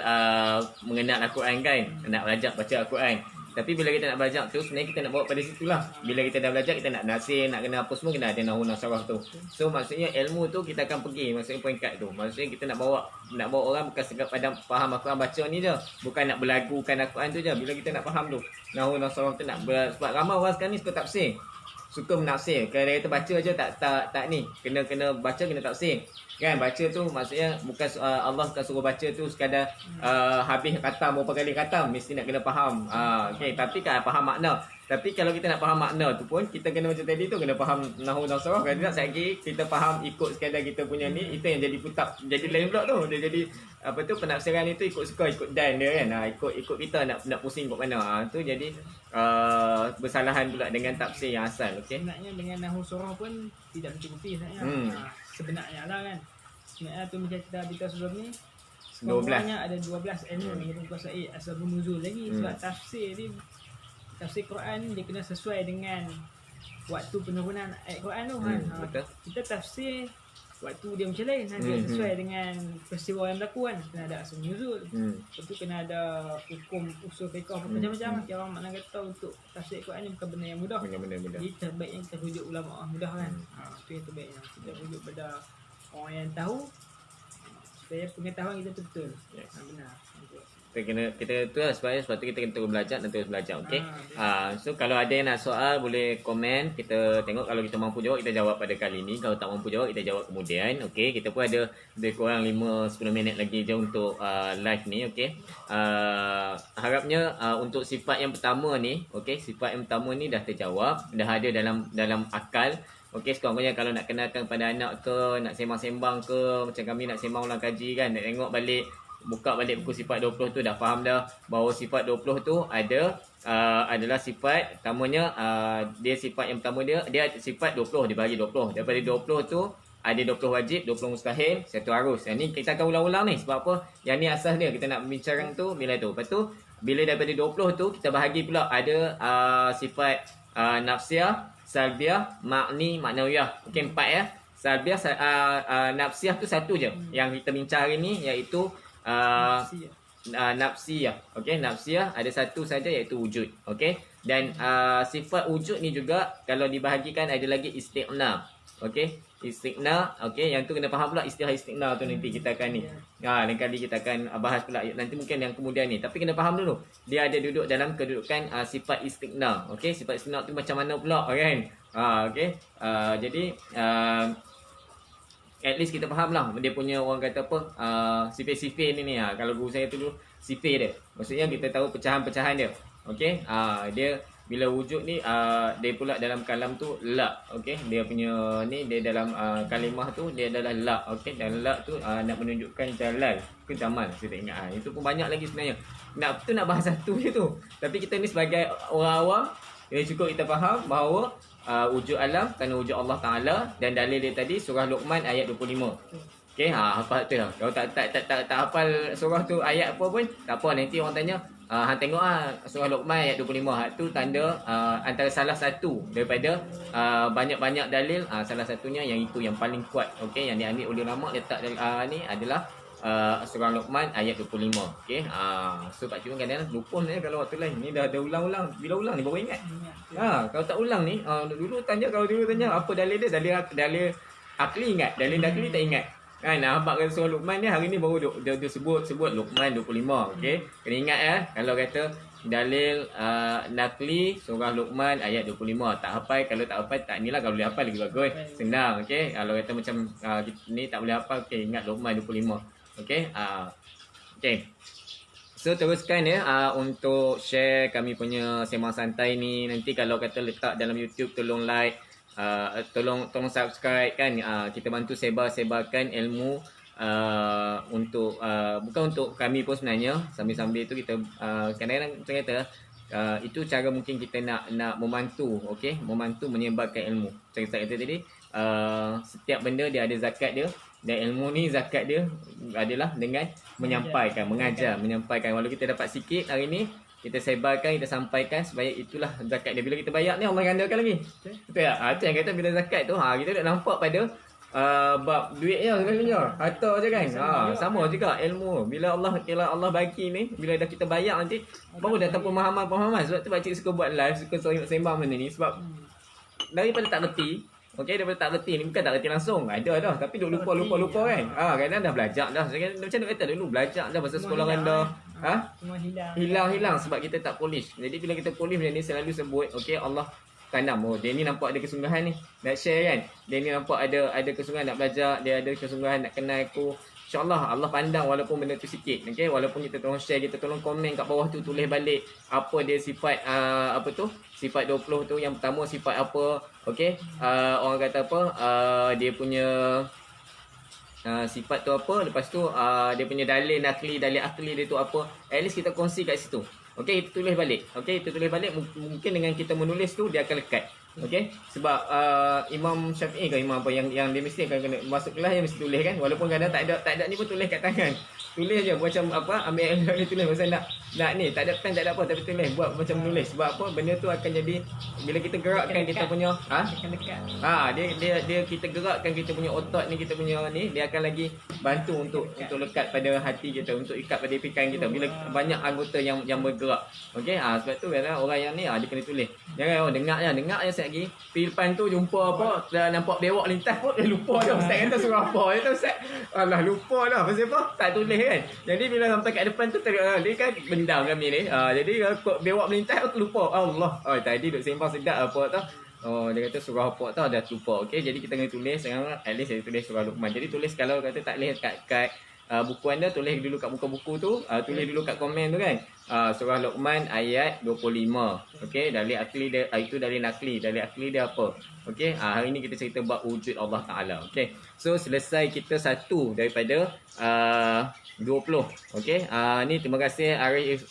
mengenal Al-Quran kan, nak belajar baca Al-Quran. Tapi bila kita nak belajar tu sebenarnya kita nak bawa pada situlah. Bila kita dah belajar kita nak nasir, nak kena apa semua kena ada nahwu dan sarah tu. So maksudnya ilmu tu kita akan pergi maksudnya peringkat tu. Maksudnya kita nak bawa orang bukan sekadar pada faham Al-Quran baca ni je. Bukan nak berlagukan Al-Quran tu je. Bila kita nak faham tu nahwu dan sarah tu nak sebab ramai orang sekarang ni suka tafsir. Suka menafsir. Kalau dia kata baca aja tak ni. Kena baca, kena tafsir. Kan baca tu maksudnya bukan Allah bukan suruh baca tu sekadar habis khatam berapa kali khatam, mesti nak kena faham. Okey, tapi kan faham makna. Tapi kalau kita nak faham makna tu pun kita kena macam tadi tu kena faham nahwu dan sarah. Kalau tidak sekali kita faham ikut sekadar kita punya ni, itu yang jadi putap. Jadi lain pula tu. Dia jadi apa tu penafsiran itu ikut suka ikut dan dia kan. Ikut kita nak pusing kat mana. Tu jadi bersalahan pula dengan tafsir yang asal. Okey. Sebenarnya dengan nahwu surah pun tidak mencukupi sebenarnya. Sebenarnya lah kan. Sebenarnya tu macam kita beritahu sebelum ni 12. Ada 12 ilmu yang menguasai asbabun nuzul lagi. Sebab tafsir Quran dia kena sesuai dengan waktu penurunan ayat Quran tu kan. Betul. Kita tafsir waktu dia macam lain kan. Dia sesuai dengan peristiwa yang berlaku kan. Kena ada asal nuzul. Lepas tu kena ada hukum usul fiqh macam-macam. Yang orang makna kata untuk tafsir Quran ni bukan benda yang mudah. Benda-benda mudah. Jadi terbaik yang kita rujuk ulama mudah kan. Tu yang terbaik yang kita rujuk pada orang yang tahu supaya pengetahuan kita betul. Yes. Benar. Kita tu lah sebab tu kita kena terus belajar dan terus belajar, okey. So kalau ada yang nak soal boleh komen, kita tengok kalau kita mampu jawab kita jawab pada kali ni, kalau tak mampu jawab kita jawab kemudian, okey. Kita pun ada lebih kurang 5-10 minit lagi je untuk live ni, okey. Harapnya untuk sifat yang pertama ni, okey, sifat yang pertama ni dah terjawab, dah ada dalam akal. Okey, sekurang-kurangnya kalau nak kenalkan pada anak ke, nak sembang-sembang ke, macam kami nak sembang ulang kaji kan, nak tengok balik, buka balik buku sifat 20 tu dah faham dah bahawa sifat 20 tu adalah sifat pertamanya, dia sifat yang pertama dia sifat 20, dia bagi 20. Daripada 20 tu ada 20 wajib, 20 mustahil, 1 harus. Yang ni kita akan ulang-ulang ni sebab apa? Yang ni asas dia kita nak bincang tu bila tu. Lepas tu bila daripada 20 tu kita bahagi pula ada sifat nafsiyah, salbiyah, makni, maknawiyah. Okey, 4 ya. Salbiyah, nafsiyah tu satu je yang kita bincang hari ni, iaitu nafsiyah. Okey, nafsiyah ada satu saja iaitu wujud. Okey, dan sifat wujud ni juga kalau dibahagikan ada lagi istighna. Okey, istighna. Okey, yang tu kena faham pula istilah istighna tu nanti kita akan ni. Lain kali kita akan bahas pula nanti mungkin yang kemudian ni. Tapi kena faham dulu. Dia ada duduk dalam kedudukan sifat istighna. Okey, sifat istighna tu macam mana pula kan? Okey. Jadi at least kita faham lah dia punya orang kata apa sifir-sifir ni kalau guru saya tu dulu sifir dia, maksudnya kita tahu pecahan-pecahan dia. Okey, dia bila wujud ni dia pula dalam kalam tu la. Okey, dia punya ni dia dalam kalimah tu dia adalah la. Okey, dan la tu nak menunjukkan jalal ke jamal, saya tak ingat. Itu pun banyak lagi sebenarnya, nak bahas satu je tu, tapi kita ni sebagai orang awam dia cukup kita faham bahawa wujud alam kerana wujud Allah Ta'ala, dan dalil dia tadi surah Luqman ayat 25. Okey, hafal tu lah. Kalau tak hafal surah tu ayat apa pun tak apa, nanti orang tanya hang tengok surah Luqman ayat 25. Tu tanda antara salah satu daripada banyak-banyak dalil, salah satunya yang itu yang paling kuat. Okey, yang diambil oleh ulama letak ni adalah surah Luqman ayat 25. Okey, so Pak Cik kadang-kadang lupa sebenarnya kalau waktu lain ni dah ulang-ulang. Bila ulang ni baru ingat. Kalau tak ulang ni dulu tanya apa dalil dia, dalil akli ingat, dalil nakli tak ingat. Kan abang kata surah Luqman ni hari ni baru dia sebut Luqman 25. Okey, kena ingat kalau kata dalil nakli surah Luqman ayat 25 tak hafal, kalau tak hafal tak inilah, kalau boleh hafal lagi bagus, senang. Okey, kalau kata macam ni tak boleh hafal, okey ingat Luqman 25. Okey, okey. So teruskan untuk share kami punya sembang santai ni. Nanti kalau kata letak dalam YouTube tolong like, tolong subscribe kan. Kita bantu sebarkan ilmu untuk bukan untuk kami pun sebenarnya. Sambil-sambil tu kita kadang-kadang macam kata itu cara mungkin kita nak membantu, okey, membantu menyebarkan ilmu. Macam kita kata tadi, setiap benda dia ada zakat dia, dan ilmu ni zakat dia adalah dengan menyampaikan, menyampaikan. Walau kita dapat sikit hari ni, kita sebarkan, kita sampaikan, supaya itulah zakat dia. Bila kita bayar ni Allah gandakan lagi. Betul tak? Itu yang kata bila zakat tu kita tak nampak pada bab duit je sebenarnya, harta je kan. Sama juga ilmu. Bila Allah bagi ni, bila dah kita bayar nanti baru datang pemahaman. Sebab tu Pak Cik suka buat live, suka sembang benda ni, sebab daripada tak reti. Okey, daripada tak reti ni, bukan tak reti langsung, ada dah, tapi duk lupa kan. Kadang dah belajar dah. Macam nak kata dulu belajar dah pasal sekolah rendah. Semua Hilang sebab kita tak polish. Jadi bila kita polish benda ni selalu sebut, okey, Allah tanam. Dia ni nampak ada kesungguhan ni nak share kan. Dia ni nampak ada kesungguhan nak belajar, dia ada kesungguhan nak kenal aku. InsyaAllah Allah pandang walaupun benda tu sikit. Okey, walaupun kita tolong share, kita tolong komen kat bawah tu, tulis balik apa dia sifat sifat 20 tu. Yang pertama sifat apa? Okey, orang kata apa? Dia punya sifat tu apa? Lepas tu dia punya dalil akli dia tu apa? At least kita kongsi kat situ. Okey, kita tulis balik. Okey, kita tulis balik, mungkin dengan kita menulis tu dia akan lekat. Okey, sebab Imam Syafi'i ke imam apa yang dia mesti akan kena masuk kelas yang mesti tulis kan, walaupun kadang tak ada ni pun tulis kat tangan. Tulis je macam apa, ambil ni tulis pasal nak ni, tak ada pen tak ada apa tapi tulis buat macam menulis. Sebab apa, benda tu akan jadi bila kita gerakkan kita punya dia kita gerakkan kita punya otot ni, kita punya ni, dia akan lagi bantu untuk lekat pada hati kita, untuk ikat pada pikiran kita bila banyak anggota yang bergerak. Okey, sebab tu kadang orang yang ni dia kena tulis. Jangan dengar je sekejap lagi pergi depan tu jumpa apa, dah nampak bewak lintas pun lupa dah ustaz kata suruh apa. Dia tu ustaz, alah lupa dah pasal apa, tak tulis kan. Jadi bila sampai kat depan tu dia kan bendam kami ni. Jadi bewak melintas tu lupa. Allah. Tadi duk sembang sedap apa tau. Dia kata surah apa tau dah lupa. Okey, jadi kita kena tulis sekarang, at least saya tulis surah Luqman. Jadi tulis kalau kata tak boleh kat buku anda, tulis dulu kat muka buku tu, tulis dulu kat komen tu kan. Surah Luqman ayat 25. Okey, dalil akli dia itu dalil nakli. Dalil akli dia apa? Okey, hari ni kita cerita bab wujud Allah Taala. Okey. So selesai kita satu daripada 20. Okey. Ni terima kasih Arif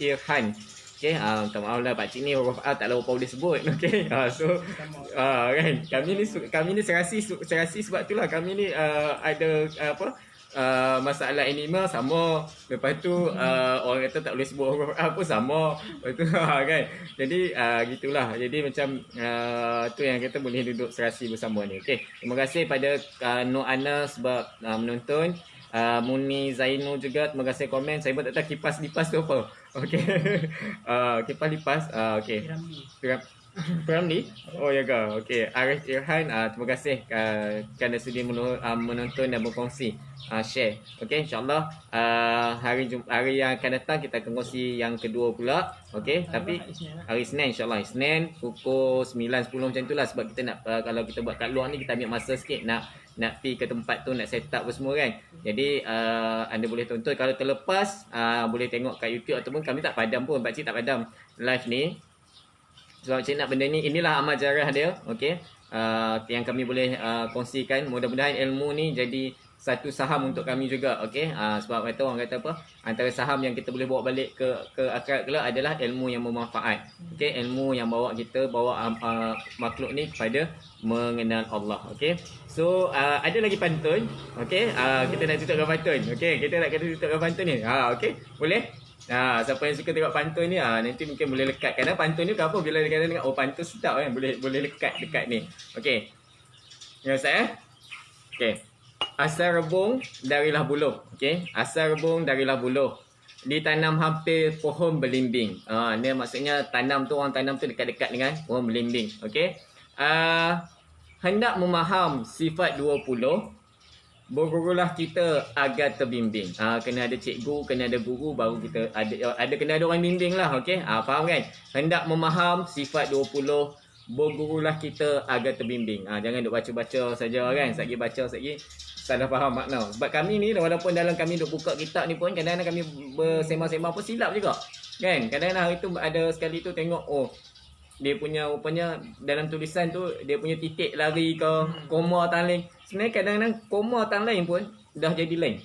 Irhan. Okey, minta maaf lah pak cik ni huruf A tak lalu boleh sebut. Okey. Kan kami ni serasi sebab itulah kami ni ada masalah anima sama. Lepas tu orang kata tak boleh sebut huruf A pun sama. Lepas tu kan. Jadi gitulah. Jadi macam tu yang kita boleh duduk serasi bersama ni. Okey. Terima kasih pada Nur Ana sebab menonton. Muni Zainu juga terima kasih komen. Saya pun tak tahu kipas lipas tu apa. Okey. Kipas lipas. Okey. Piramli. Oh ya ke. Okey. Arif Irhan terima kasih kerana sudi menonton dan berkongsi. Share. Okey, insya-Allah hari yang akan datang kita akan kongsi yang kedua pula. Okey, tapi hari Isnin insya-Allah. Isnin pukul 9 10 macam itulah sebab kita nak kalau kita buat kat luar ni kita ambil masa sikit nak pergi ke tempat tu, nak set up semua kan. Jadi anda boleh tonton kalau terlepas, boleh tengok kat YouTube ataupun kami tak padam pun, pak cik tak padam live ni. Sebab cik nak benda ni, inilah amal jarah dia. Okey. Yang kami boleh kongsikan, mudah-mudahan ilmu ni jadi satu saham untuk kami juga. Okey. Sebab kata orang kata apa, antara saham yang kita boleh bawa balik ke akhirat kelak adalah ilmu yang bermanfaat. Okey, ilmu yang bawa makhluk ni kepada mengenal Allah. Okey. So ada lagi pantun. Okey. Kita nak tutup dengan pantun. Okey, kita nak tutup dengan pantun ni. Okey. Boleh? Siapa yang suka tengok pantun ni, nanti mungkin boleh lekat. Kadang pantun ni kenapa bila dia kata pantun sedap kan, boleh lekat dekat ni. Okey. Ya Ustaz Okey. Asal rebung darilah buluh. Okey. Asal rebung darilah buluh. Ditanam hampir pohon belimbing. Ni maksudnya tanam tu, orang tanam tu dekat-dekat dengan pohon belimbing. Okey. Hendak memaham sifat 20, bergurulah kita agar terbimbing. Kena ada cikgu, kena ada guru, baru kita kena ada orang bimbing lah. Okey. Faham kan? Hendak memaham sifat 20, bergurulah kita agar terbimbing. Jangan duk baca-baca saja kan. Satgi baca, satgi salah faham makna. Sebab kami ni walaupun dalam kami duk buka kitab ni pun kadang-kadang kami bersembang-sembang pun silap juga. Kan? Kadang-kadang hari tu ada sekali tu tengok dia punya rupanya dalam tulisan tu dia punya titik lari ke koma atau lain. Sebenarnya kadang-kadang koma atau lain pun dah jadi lain.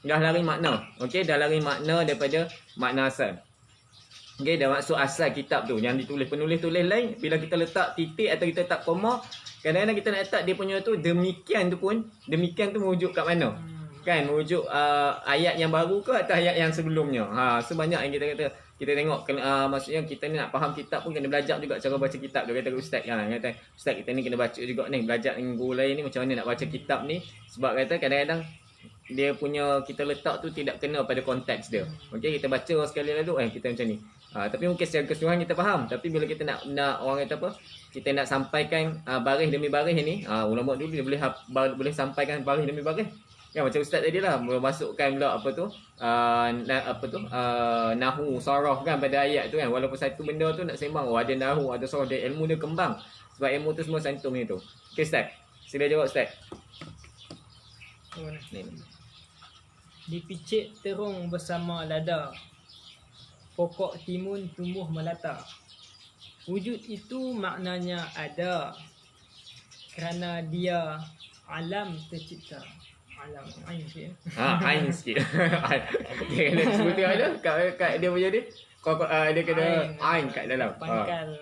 Dah lari makna. Okey, dah lari makna daripada makna asal. Okey, dah maksud asal kitab tu yang ditulis penulis tulis lain. Bila kita letak titik atau kita letak koma, kadang-kadang kita nak letak dia punya tu demikian tu merujuk kat mana? Kan merujuk ayat yang baru ke atau ayat yang sebelumnya. Sebanyak yang kita kata kita tengok maksudnya kita ni nak faham kitab pun kena belajar juga cara baca kitab. Dia kata ustaz kata ustaz kita ni kena baca juga ni, belajar dengan guru lain ni macam mana nak baca kitab ni. Sebab kata kadang-kadang dia punya kita letak tu tidak kena pada konteks dia. Okey, kita baca sekali lalu kita macam ni. Tapi mungkin secara keseluruhan kita faham. Tapi bila kita nak orang kata apa, kita nak sampaikan baris demi baris ni, ulama dulu dia boleh sampaikan baris demi baris. Ya, macam ustaz tadi lah masukkan pula nahu saraf kan pada ayat tu kan. Walaupun satu benda tu nak sembang ada nahu, ada saraf, dia ilmu dia kembang. Sebab ilmu tu semua santum ni tu. Okey ustaz. Sila jawab ustaz. Dipicit terung bersama lada, pokok timun tumbuh melata. Wujud itu maknanya ada, kerana dia alam tercipta. alam. Ain sikit. Ain sikit. Dia kena sebut ada kat dia punya ni. Dia kena ain kat dalam.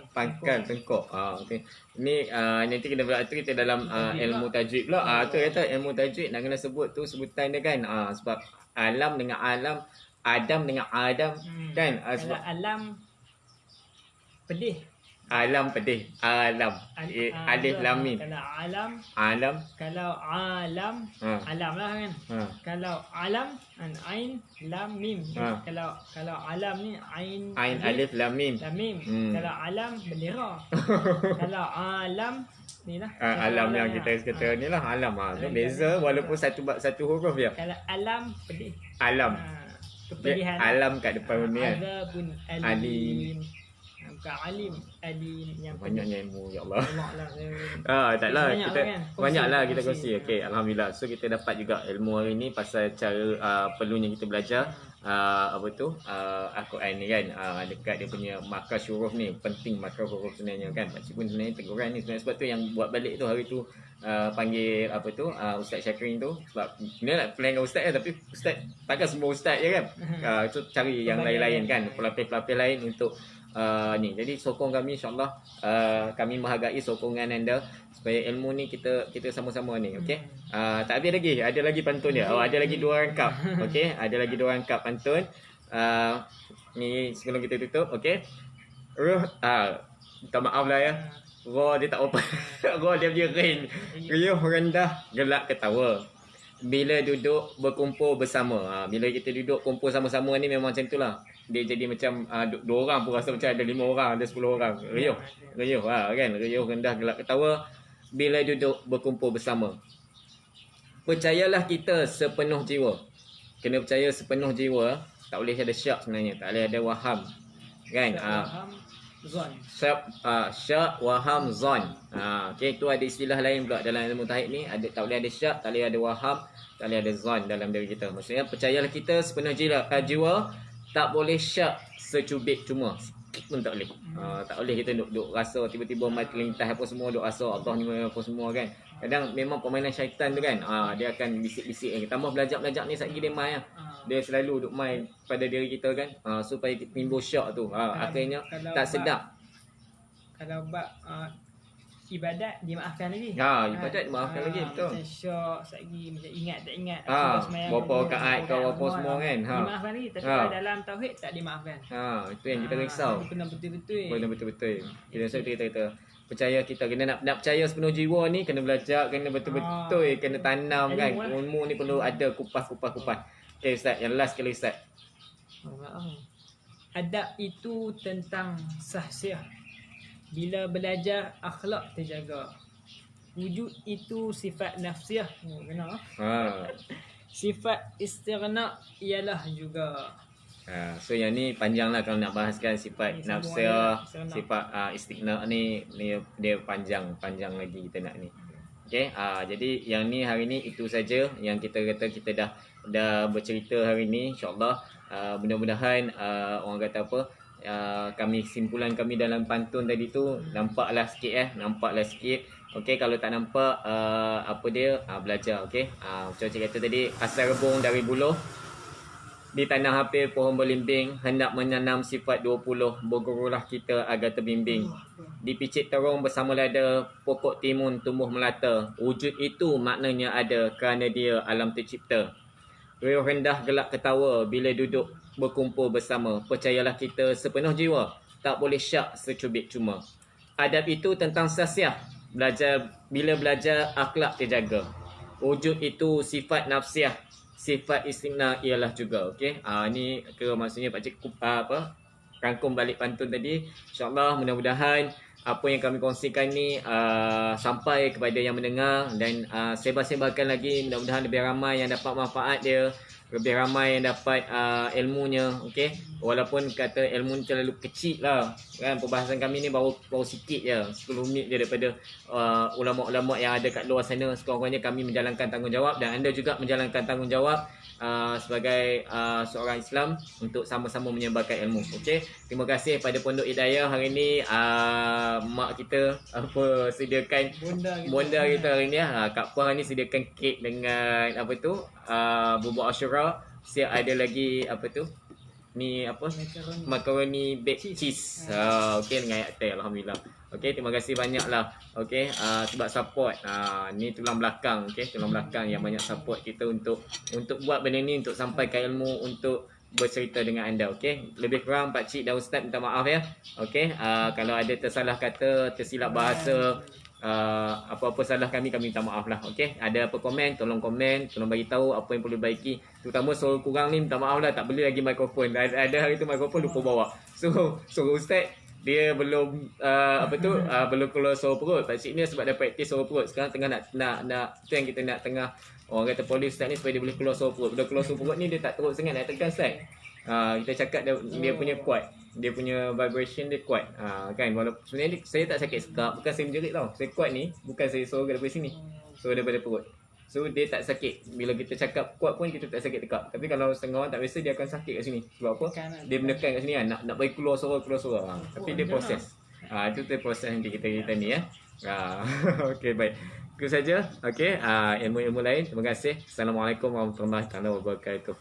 Pangkal tengkok. Okey. Ni nanti kena berarti kita dalam ilmu tajwid pula. Tu kata ilmu tajwid nak kena sebut tu sebutan dia kan. Sebab alam dengan alam, Adam dengan Adam kan. Kalau alam pedih. Alam pedih. Alam. Alif lam mim. Kalau alam. Kalau alam. Alam lah kan. Kalau alam ain lam mim. Kalau alam ni ain alif lam mim. Kalau alam bendera. Kalau alam ni lah. Alam yang kita kata ni lah alam. Tu beza walaupun satu huruf je. Kalau alam pedih. Alam. Kepedihan. Alam kat depan ni kan. Azabun alim. Bukan alim, alim yang banyaknya ilmu ya Allah. Banyaklah. Taklah kita kan? banyaklah kita kongsi. Okey, alhamdulillah. So kita dapat juga ilmu hari ni pasal cara perlunya kita belajar Al-Quran ni kan. Dekat dia punya markah huruf ni, penting markah huruf sebenarnya kan. Pakcik pun sebenarnya teguran ni sebenarnya, sebab tu yang buat balik tu hari tu panggil Ustaz Syakirin tu, sebab dia nak plan dengan ustaz tapi ustaz takkan semua ustaz je kan. So cari yang lain-lain kan, pelapis-pelapis lain untuk ni. Jadi sokong kami insya-Allah, kami menghargai sokongan anda supaya ilmu ni kita sama-sama ni, okey. Tak habis lagi, ada lagi pantun dia. Ada lagi 2 rangkap. Okey, ada lagi 2 rangkap pantun. Ni sebelum kita tutup, okey. Minta maaf lah ya. Ra dia tak open. Ra dia punya rain. Riuh rendah, gelak ketawa. Bila duduk berkumpul bersama. Bila kita duduk kumpul sama-sama ni memang macam itulah. Dia jadi macam 2 orang pun rasa macam ada 5 orang, ada 10 orang. Riuh kan. Riuh rendah gelak ketawa bila duduk berkumpul bersama. Percayalah kita sepenuh jiwa. Kena percaya sepenuh jiwa. Tak boleh ada syak sebenarnya, tak boleh ada waham. Kan? Syak, waham, zon. Okey, tu ada istilah lain pula dalam ilmu tahid ni. Tak boleh ada syak, tak boleh ada waham, tak boleh ada zon dalam diri kita. Maksudnya percayalah kita sepenuh jiwa. Tak boleh syak secubit cuma. Sikit pun tak boleh. Tak boleh kita duk rasa tiba-tiba mati lintas apa semua, duk rasa Allah ni apa semua kan. Kadang memang permainan syaitan tu kan. Dia akan bisik-bisik. Tambah belajar ni satgi dia main. Dia selalu duk main pada diri kita kan. Supaya timbul syak tu. Akhirnya tak sedap. Kalau ibadat dimaafkan lagi. Ibadat dimaafkan lagi, betul. Macam syok, satgi macam ingat tak ingat. Berapa rakaat ke apa semua kan. Dimaafkan lagi, tapi kalau dalam tauhid tak dimaafkan. Itu yang kita risau. Kena betul-betul. Kita kata percaya kita kena nak percaya sepenuh jiwa ni, kena belajar, kena betul-betul, kena tanam kan. Ilmu ni perlu ada kupas. Okey Ustaz, yang last kali Ustaz. Adab itu tentang sahsiah. Bila belajar, akhlak terjaga. Wujud itu sifat nafsiah. Benar? Sifat istighna ialah juga. So yang ni panjang lah kalau nak bahaskan sifat nafsiah, sifat istighna ni dia panjang lagi kita nak ni. Okey, jadi yang ni hari ni itu saja yang kita kata kita dah bercerita hari ni, insya-Allah. Mudah-mudahan orang kata apa, simpulan kami dalam pantun tadi tu nampaklah sikit. Okey, kalau tak nampak apa dia, belajar. Okey, macam cik kata tadi, asal rebung dari buluh, di tanah hafir pohon belimbing, hendak menanam sifat 20, bergurulah kita agar terbimbing. Di picit terung bersama lada, pokok timun tumbuh melata. Wujud itu maknanya ada kerana dia alam tercipta. Riuh rendah gelak ketawa bila duduk berkumpul bersama. Percayalah kita sepenuh jiwa, tak boleh syak secubit cuma. Adab itu tentang sahsiah. Bila belajar akhlak terjaga. Wujud itu sifat nafsiah. Sifat istighna ialah juga. Okey, ni maksudnya pakcik rangkum balik pantun tadi. InsyaAllah mudah-mudahan apa yang kami kongsikan ni sampai kepada yang mendengar dan sebar-sebarkan lagi. Mudah-mudahan lebih ramai yang dapat manfaat dia. lebih ramai yang dapat ilmunya, okey. Walaupun kata ilmu ni terlalu kecil lah kan, perbahasan kami ni baru sikit je, 10 minit je daripada ulama-ulama yang ada kat luar sana. Sekurang-kurangnya kami menjalankan tanggungjawab dan anda juga menjalankan tanggungjawab sebagai seorang Islam untuk sama-sama menyebarkan ilmu. Okey, terima kasih pada Pondok Hidayah hari ni. Mak kita sediakan bonda kita hari ni. Kak Puan hari ni sediakan kek dengan apa tu, bubur Ashura. Siap ada lagi apa tu, ni apa, macaroni baked cheese. Okey, dengan ayat teh. Alhamdulillah. Okey, terima kasih banyak lah. Okey, sebab support. Ni tulang belakang. Okey, tulang belakang yang banyak support kita untuk buat benda ni, untuk sampaikan ilmu, untuk bercerita dengan anda. Okey, lebih kurang Pak Cik dan Ustaz minta maaf ya. Okey, kalau ada tersalah kata, tersilap bahasa, apa-apa salah kami minta maaf lah. Okey, ada apa komen, tolong bagi tahu apa yang perlu baiki. Terutama suara kurang ni minta maaf lah, tak beli lagi mikrofon. Ada hari tu mikrofon lupa bawa. So Ustaz dia belum belum keluar suara perut. Pak Cik ni sebab dah praktis suara perut. Sekarang tengah nak tu yang kita nak tengah orang kata polis Ustaz ni supaya dia boleh keluar suara perut. Bila keluar suara perut ni dia tak teruk sangat nak tekan Ustaz. Kita cakap dia punya kuat. Dia punya vibration dia kuat. Kan, walaupun sebenarnya saya tak sakit sekap, bukan saya menjerit tau. Saya kuat ni bukan saya suara daripada sini. Suara daripada perut. So dia tak sakit. Bila kita cakap kuat pun kita tak sakit tekak. Tapi kalau setengah orang tak biasa dia akan sakit kat sini. Sebab apa? Dia menekan kat sini kan, nak bagi keluar suara. Tapi dia proses. Itu proses nanti kita ni ya. Okey, baik. Itu saja. Okey, ilmu-ilmu lain. Terima kasih. Assalamualaikum warahmatullahi wabarakatuh.